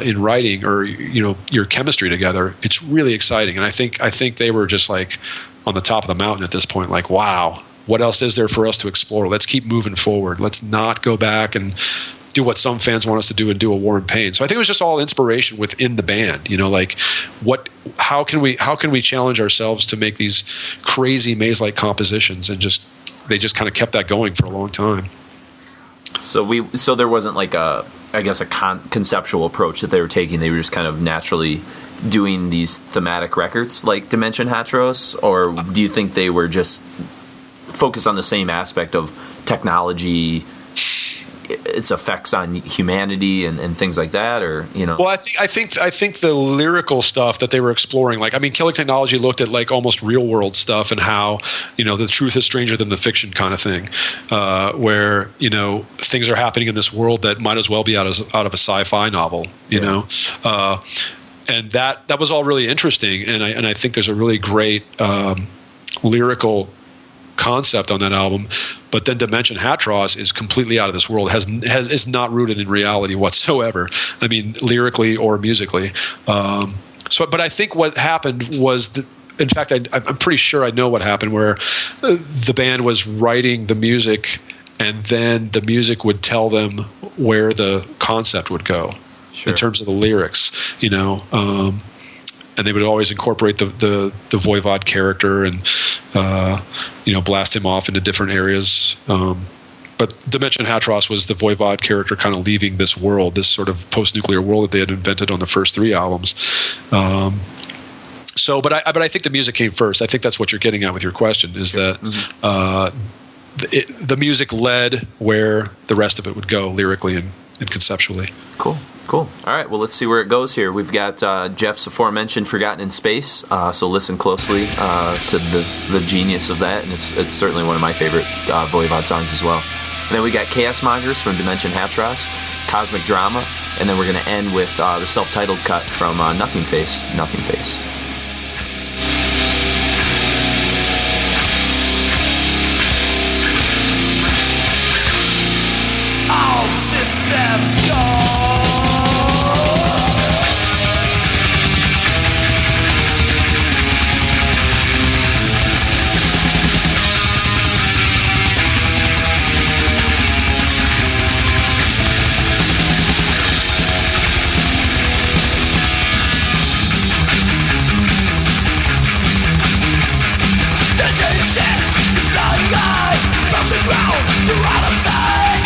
in writing or your chemistry together, it's really exciting. And I think they were just like on the top of the mountain at this point, like, wow, what else is there for us to explore? Let's keep moving forward. Let's not go back and do what some fans want us to do and do a War and Pain. So I think it was just all inspiration within the band. How can we challenge ourselves to make these crazy maze-like compositions, and they just kind of kept that going for a long time. So there wasn't like a conceptual approach that they were taking. They were just kind of naturally doing these thematic records like Dimension Hatröss, or do you think they were just focused on the same aspect of technology, its effects on humanity and things like that, or Well, I think the lyrical stuff that they were exploring, Killing Technology looked at like almost real world stuff and how the truth is stranger than the fiction kind of thing, where things are happening in this world that might as well be out of a sci-fi novel, know. And that was all really interesting, and I think there's a really great lyrical concept on that album. But then Dimension Hatröss is completely out of this world. Is not rooted in reality whatsoever. I mean, lyrically or musically. But I think what happened was in fact, I'm pretty sure I know what happened, where the band was writing the music, and then the music would tell them where the concept would go in terms of the lyrics. And they would always incorporate the Voivod character and blast him off into different areas. But Dimension Hatröss was the Voivod character kind of leaving this world, this sort of post-nuclear world that they had invented on the first 3 albums. But I think the music came first. I think that's what you're getting at with your question, is that the music led where the rest of it would go lyrically and conceptually. Cool. All right, well, let's see where it goes here. We've got Jeff's aforementioned Forgotten in Space, so listen closely to the genius of that, and it's certainly one of my favorite Voivod songs as well. And then we got Chaosmongers from Dimension Hatröss, Cosmic Drama, and then we're going to end with the self-titled cut from Nothingface. All systems go. From the ground to all of sight.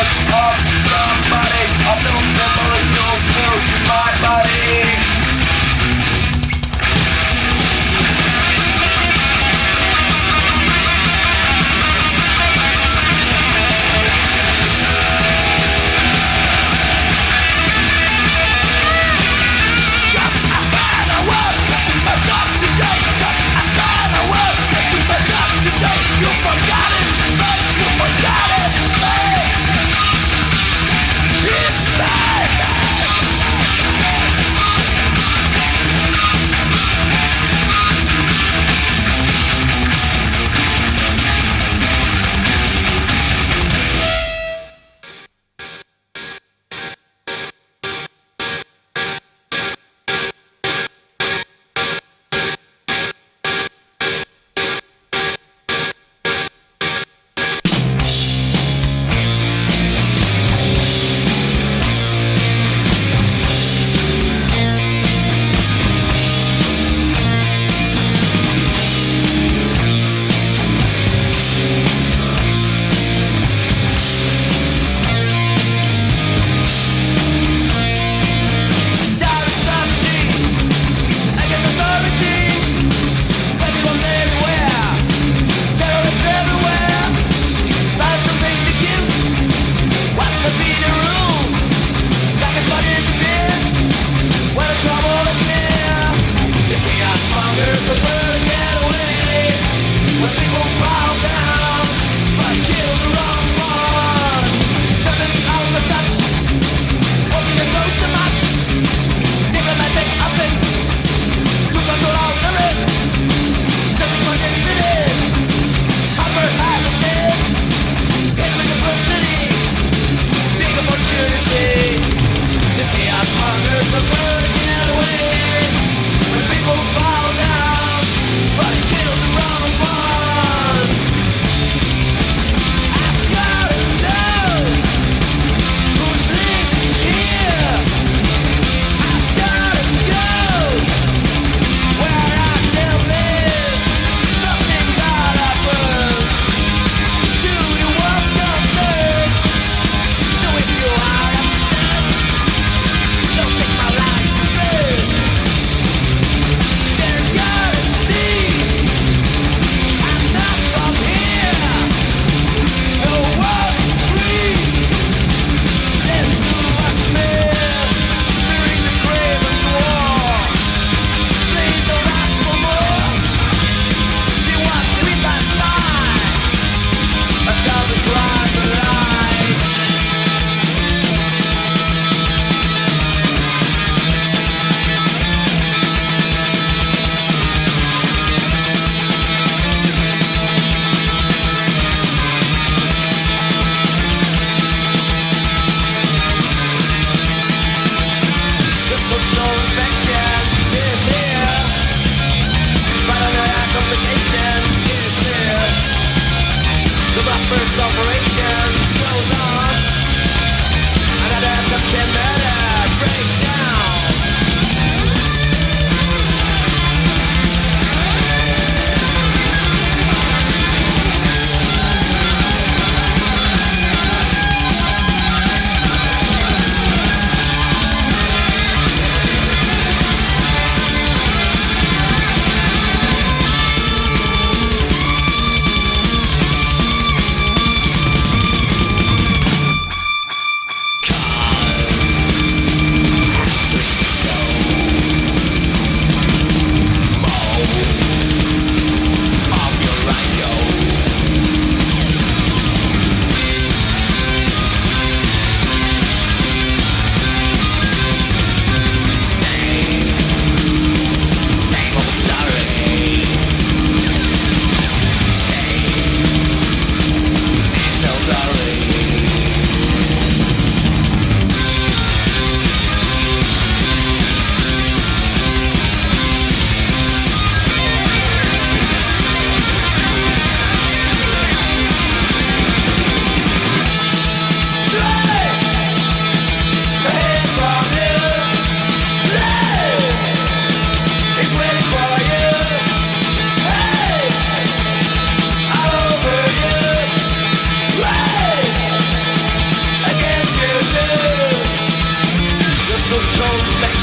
consciousness of somebody. A film molecules through my body. Just a better world, too much oxygen. Just a better world, too much oxygen. You forgot it, space. You forgot it, space. It's bad.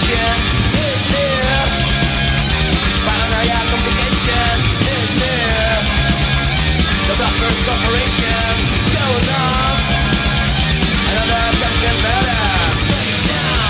Revolution is near. Paranoia complication is near. The Black First Corporation goes on. Another American murder breaks down.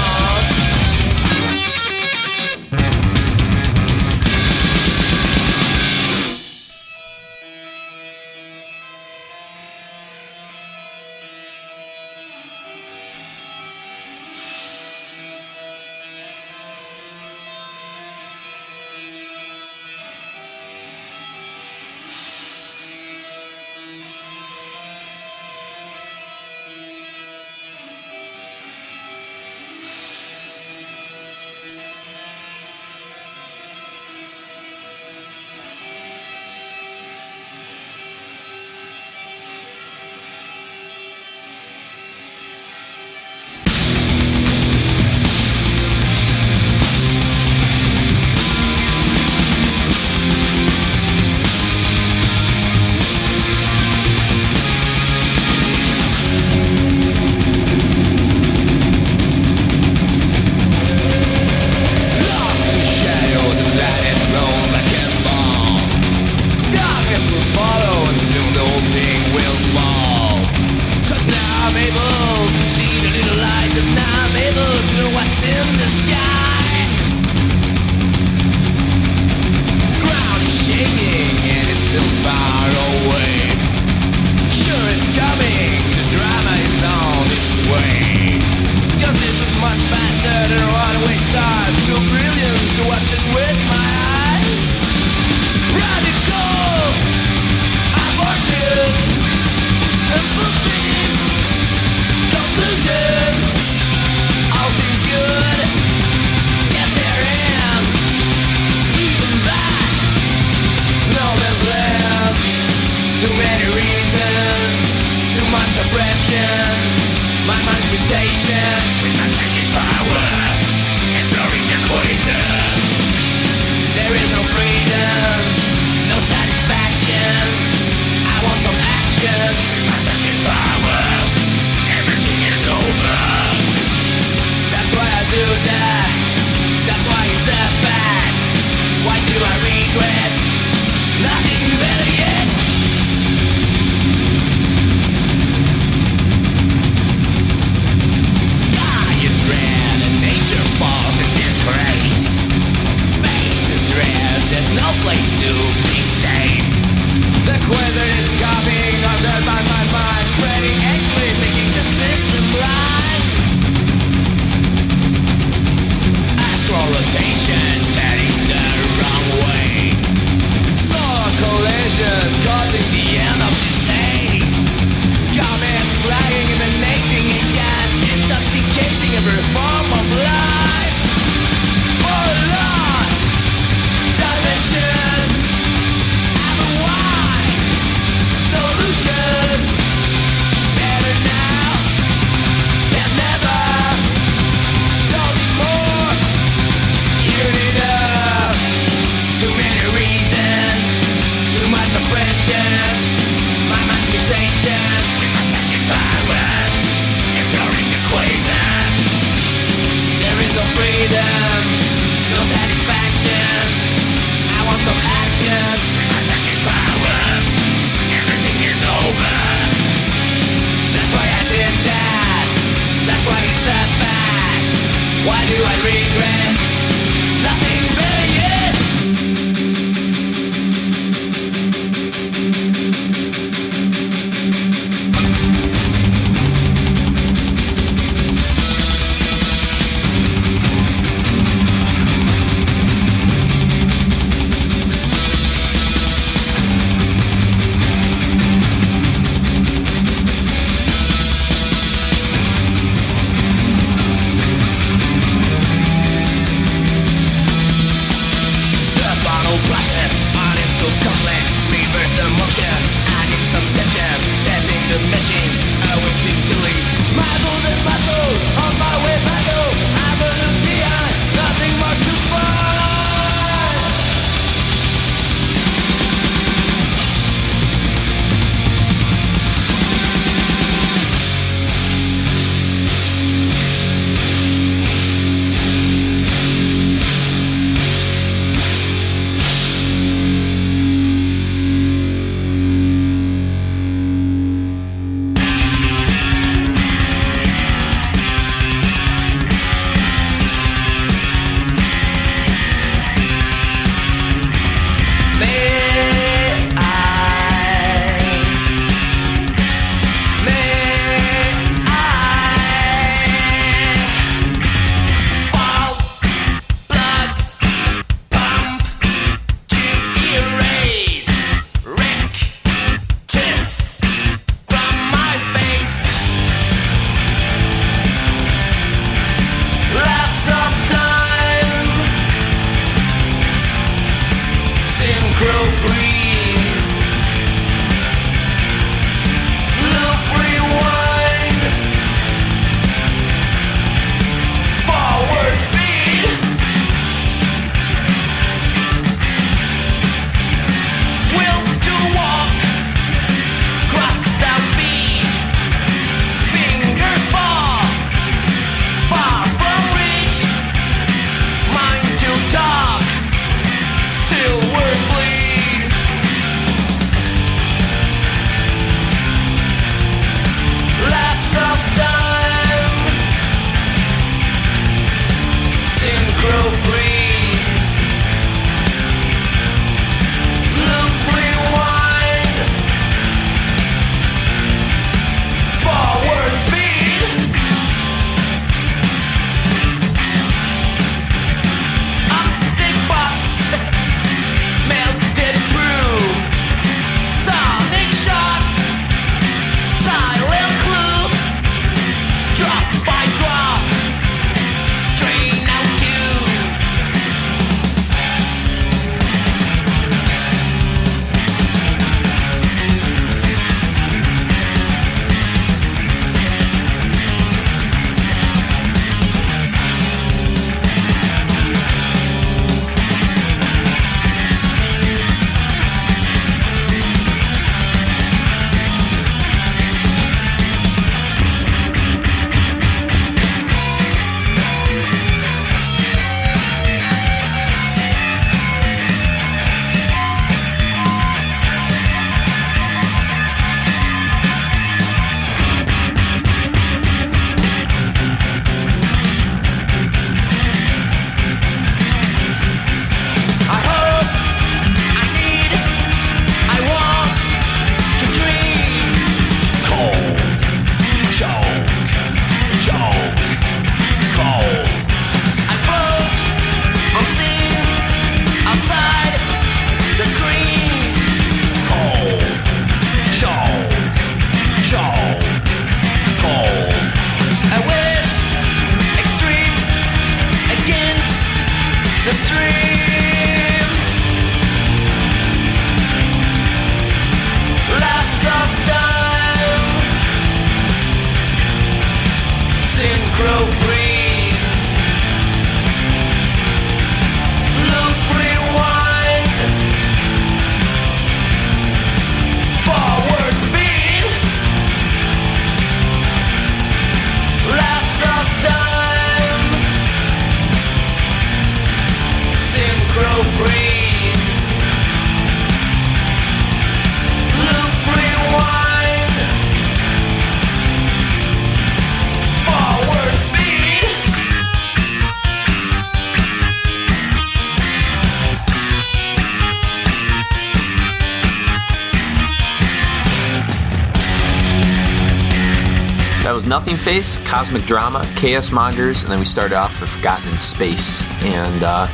That was Nothingface, Cosmic Drama, Chaosmongers, and then we started off with Forgotten in Space. And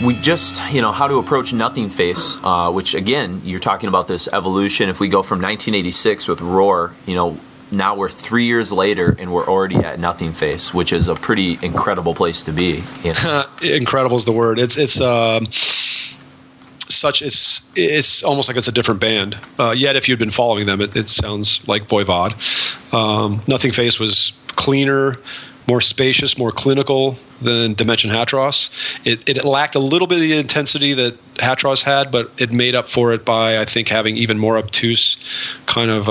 we just, how to approach Nothingface, which again, you're talking about this evolution. If we go from 1986 with Rrröööaaarrr, now we're 3 years later and we're already at Nothingface, which is a pretty incredible place to be. Incredible is the word. It's almost like it's a different band. Yet if you'd been following them, it sounds like Voivod. Nothingface was cleaner, more spacious, more clinical than Dimension Hatröss. It lacked a little bit of the intensity that Hatröss had, but it made up for it by, I think, having even more obtuse kind of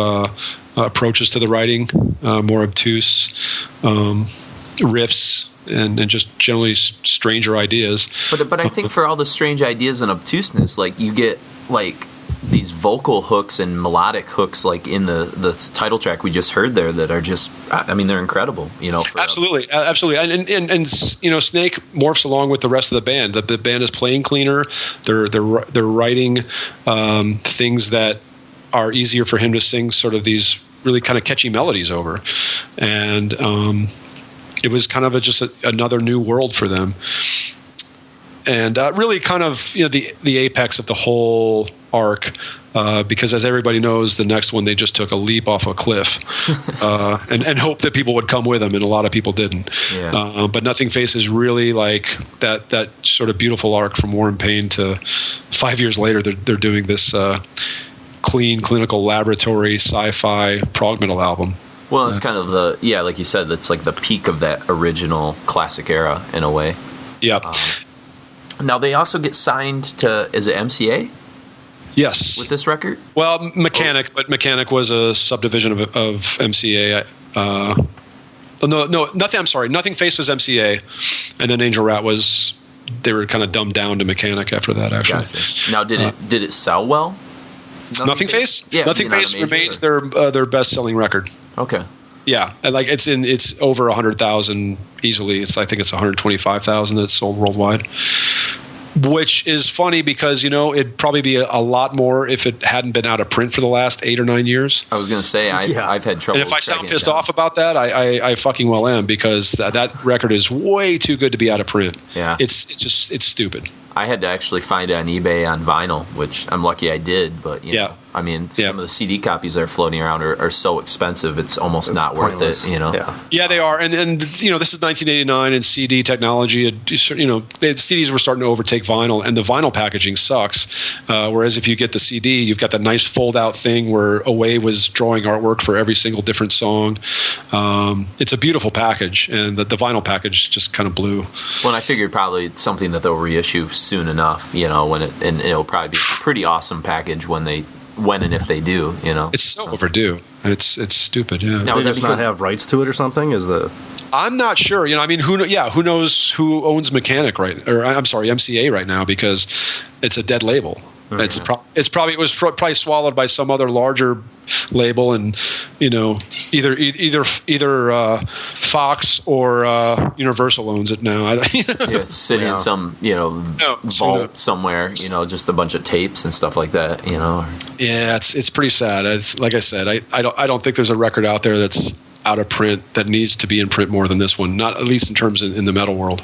approaches to the writing, more obtuse riffs, and just generally stranger ideas. But I think for all the strange ideas and obtuseness, like you get like these vocal hooks and melodic hooks like in the title track we just heard there that are just, I mean, they're incredible, absolutely. And Snake morphs along with the rest of the band. The band is playing cleaner. They're writing things that are easier for him to sing sort of these really kind of catchy melodies over. And it was kind of just another new world for them. And really kind of the apex of the whole arc, because as everybody knows, the next one they just took a leap off a cliff and hoped that people would come with them, and a lot of people didn't. Yeah. But Nothingface is really like that sort of beautiful arc from War and Pain to 5 years later. They're doing this clean, clinical, laboratory, sci-fi prog metal album. Well, it's kind of like you said, that's like the peak of that original classic era in a way. Yeah. Now they also get signed to, is it MCA? Yes. With this record? Well, Mechanic, but Mechanic was a subdivision of MCA. I'm sorry. Nothingface was MCA, and then Angel Rat they were kind of dumbed down to Mechanic after that, actually. Gotcha. Now, did it sell well? Nothingface? Yeah. Nothingface remains their best-selling record. Okay. Yeah, and like it's over 100,000 easily. I think it's 125,000 that's sold worldwide, which is funny because it'd probably be a lot more if it hadn't been out of print for the last 8 or 9 years. I was going to say I've had trouble. And if I sound pissed off about that, I fucking well am, because that record is way too good to be out of print. Yeah, it's stupid. I had to actually find it on eBay on vinyl, which I'm lucky I did. But I mean, some of the CD copies that are floating around are so expensive; it's almost not pointless. Worth it. Yeah, they are. And this is 1989, and CD technology. The CDs were starting to overtake vinyl, and the vinyl packaging sucks. Whereas if you get the CD, you've got the nice fold-out thing where Away was drawing artwork for every single different song. It's a beautiful package, and the vinyl package just kind of blew. Well, I figured probably it's something that they'll reissue soon enough, and it'll probably be a pretty awesome package when and if they do, It's so overdue. It's stupid, yeah. Now, does that not have rights to it or something? I'm not sure. I mean, who knows who owns MCA right now, because it's a dead label. Mm-hmm. It was probably swallowed by some other larger label, and either Fox or Universal owns it now. It's sitting in some vault somewhere, just a bunch of tapes and stuff like that. Yeah, it's pretty sad. It's like I said, I don't think there's a record out there that's out of print that needs to be in print more than this one. Not at least in terms in the metal world.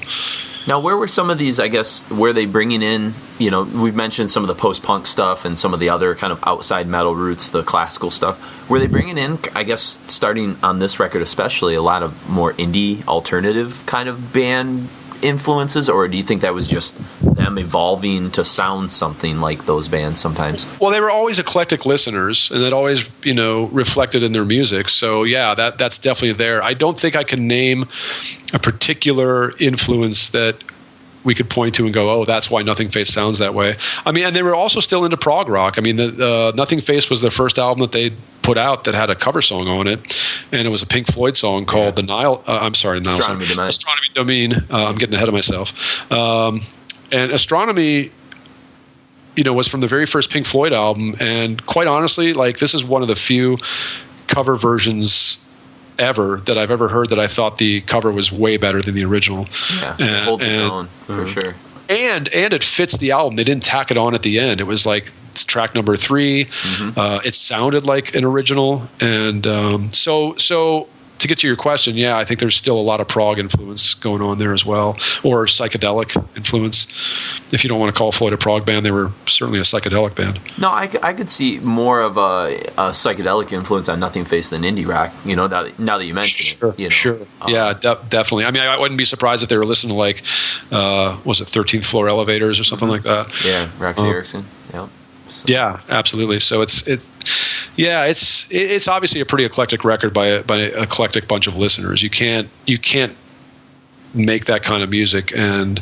Now, where were some of these, I guess, were they bringing in, we've mentioned some of the post-punk stuff and some of the other kind of outside metal roots, the classical stuff. Were they bringing in, I guess, starting on this record especially, a lot of more indie, alternative kind of band influences? Or do you think that was just them evolving to sound something like those bands sometimes? Well, they were always eclectic listeners, and that always, reflected in their music. So, yeah, that's definitely there. I don't think I can name a particular influence that we could point to and go, oh, that's why Nothingface sounds that way. I mean, and they were also still into prog rock. I mean, the Nothingface was the first album that they put out that had a cover song on it, and it was a Pink Floyd song called Astronomy Domain. I'm getting ahead of myself. And Astronomy, was from the very first Pink Floyd album, and quite honestly, like, this is one of the few cover versions ever that I've ever heard that I thought the cover was way better than the original. Yeah, it holds its own, for sure. And it fits the album. They didn't tack it on at the end. It was like track number 3. It sounded like an original, and so to get to your question, yeah, I think there's still a lot of prog influence going on there as well, or psychedelic influence. If you don't want to call Floyd a prog band, they were certainly a psychedelic band. No, I could see more of a psychedelic influence on Nothingface than indie rock. Now that you mention it. Sure. Yeah, definitely. I mean, I wouldn't be surprised if they were listening to like, was it 13th Floor Elevators or something like that? Yeah, Roxy Erickson. Yeah. So. Yeah, absolutely. So it's obviously a pretty eclectic record by an eclectic bunch of listeners. You can't make that kind of music and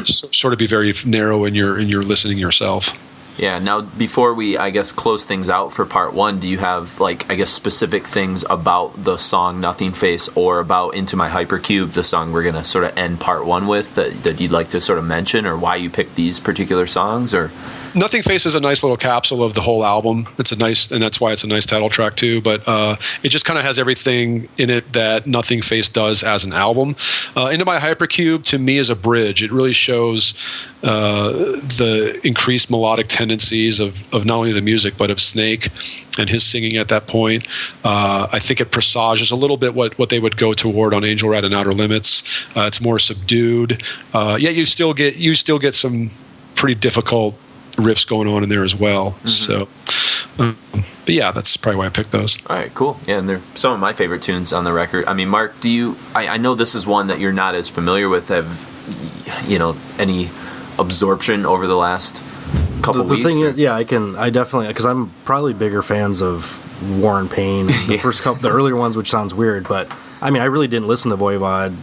sort of be very narrow in your listening yourself. Yeah. Now, before we, I guess, close things out for part 1, do you have, like, I guess, specific things about the song Nothingface or about Into My Hypercube, the song we're going to sort of end part 1 with, that you'd like to sort of mention, or why you picked these particular songs? Or Nothingface is a nice little capsule of the whole album. It's a nice, and that's why it's a nice title track too. But it just kind of has everything in it that Nothingface does as an album. Into My Hypercube to me is a bridge. It really shows the increased melodic tendencies of not only the music but of Snake and his singing at that point. I think it presages a little bit what they would go toward on Angel Rat and Outer Limits. It's more subdued. Yet you still get some pretty difficult riffs going on in there as well. So but yeah, that's probably why I picked those. All right, cool. Yeah, and they're some of my favorite tunes on the record. I mean, Mark, I know this is one that you're not as familiar with. Have any absorption over the last couple weeks? The thing is, yeah, I definitely, because I'm probably bigger fans of War and Pain, the earlier ones, which sounds weird, but I mean, I really didn't listen to Voivod.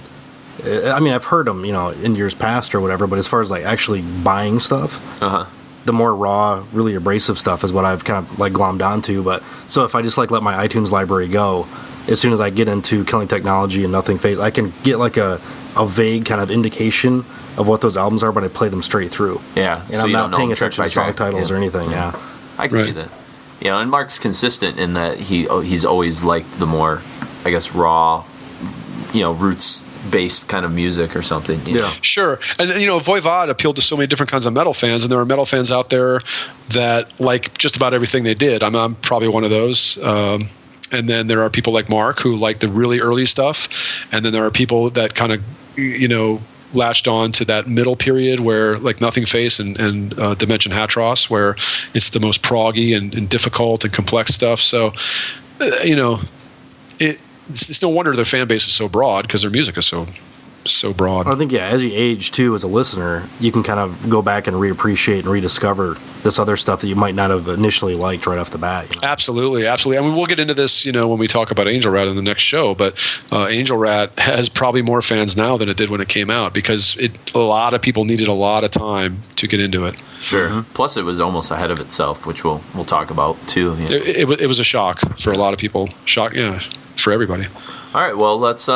I mean, I've heard them, in years past or whatever, but as far as like actually buying stuff, the more raw, really abrasive stuff is what I've kind of like glommed onto. But so if I just like let my iTunes library go, as soon as I get into Killing Technology and Nothingface, I can get like a vague kind of indication of what those albums are, but I play them straight through. Yeah, and so I'm not paying attention to song titles or anything. Yeah, I can see that. Yeah, and Mark's consistent in that he's always liked the more, I guess, raw, roots-based kind of music or something. Yeah, sure. And Voivod appealed to so many different kinds of metal fans, and there are metal fans out there that like just about everything they did. I'm probably one of those. And then there are people like Mark who like the really early stuff, and then there are people that kind of latched on to that middle period where like Nothingface and Dimension Hatröss, where it's the most proggy and difficult and complex stuff. So it's no wonder their fan base is so broad, because their music is so broad. I think, as you age too as a listener, you can kind of go back and reappreciate and rediscover this other stuff that you might not have initially liked right off the bat. Absolutely. I mean, we'll get into this, when we talk about Angel Rat in the next show, but Angel Rat has probably more fans now than it did when it came out, because a lot of people needed a lot of time to get into it. Sure. Plus, it was almost ahead of itself, which we'll talk about too. It was a shock for a lot of people. For everybody. All right, well, let's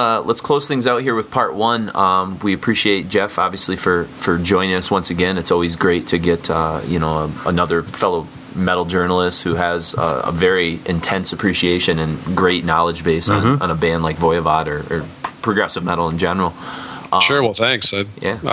close things out here with part 1. We appreciate Jeff, obviously, for joining us once again. It's always great to get another fellow metal journalist who has a very intense appreciation and great knowledge base on a band like Voivod or progressive metal in general. Sure. Well, thanks. I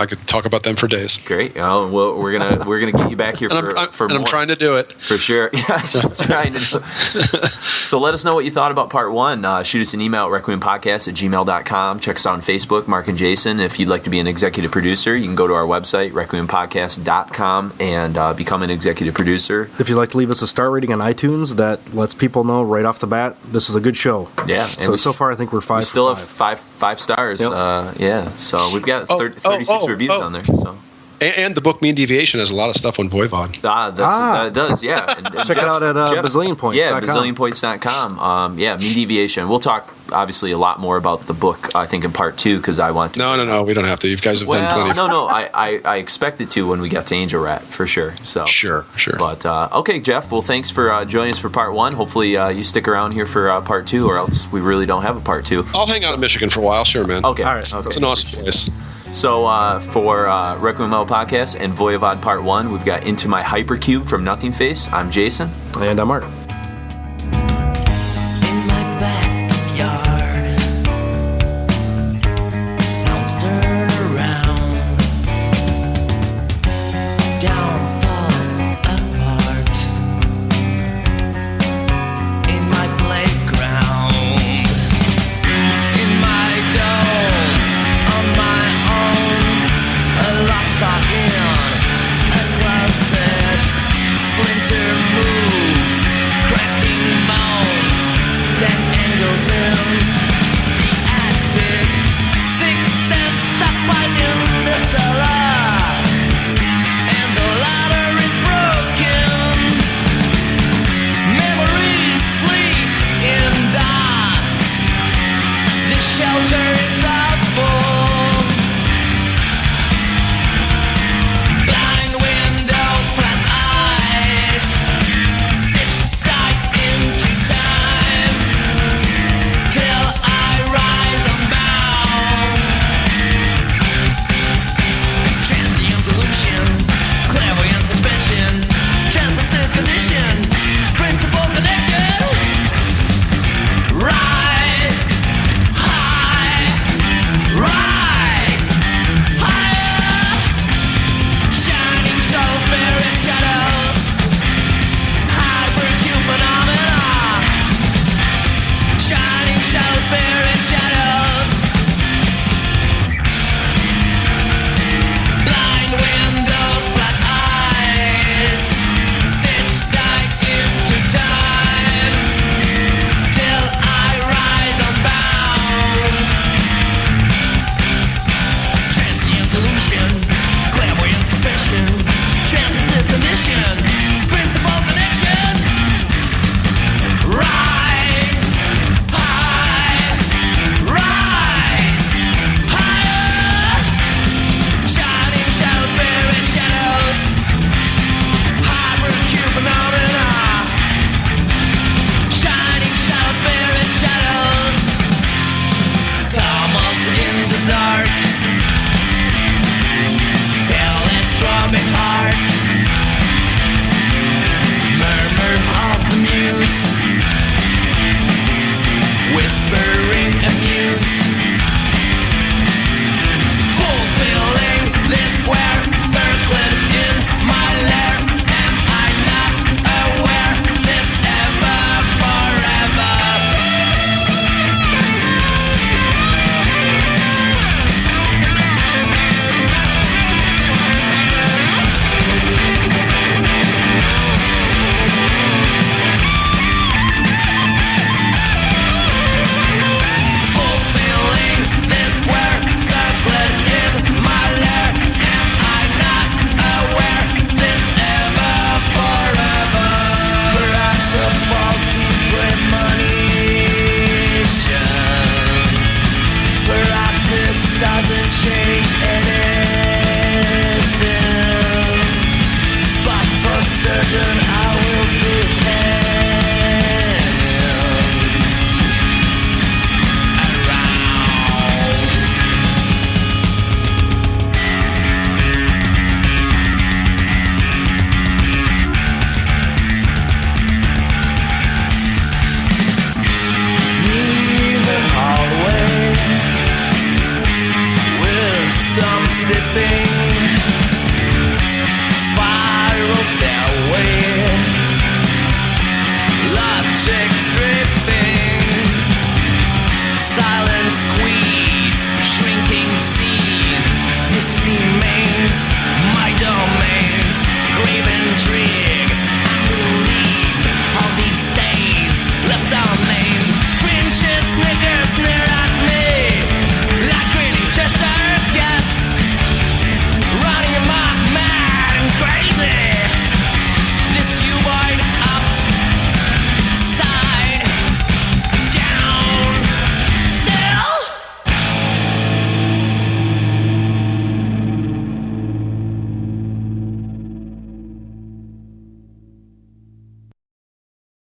could talk about them for days. Great. Well, we're gonna get you back here for more. I'm trying to do it for sure. Yeah, just trying to do it. So let us know what you thought about part 1. Shoot us an email at requiempodcast@gmail.com. Check us out on Facebook, Mark and Jason. If you'd like to be an executive producer, you can go to our website, requiempodcast.com, and become an executive producer. If you'd like to leave us a star rating on iTunes, that lets people know right off the bat this is a good show. Yeah. So far I think we're 5. We still have five stars. Yep. So we've got 36 reviews on there. So. And the book Mean Deviation has a lot of stuff on Voivod. It does, yeah. And check it out at bazillionpoints.com. Yeah, bazillionpoints.com. Mean Deviation. We'll talk, obviously, a lot more about the book, I think, in part 2, because I want to... No, we don't have to. You guys have done plenty. No, I expect it to when we get to Angel Rat, for sure. So Sure. But, okay, Jeff, well, thanks for joining us for part 1. Hopefully you stick around here for part 2, or else we really don't have a part 2. I'll hang out in Michigan for a while, sure, man. Okay. All right. It's an awesome place. So for Requiem Metal Podcast and Voivod Part 1, we've got Into My Hypercube from Nothingface. I'm Jason. And I'm Mark.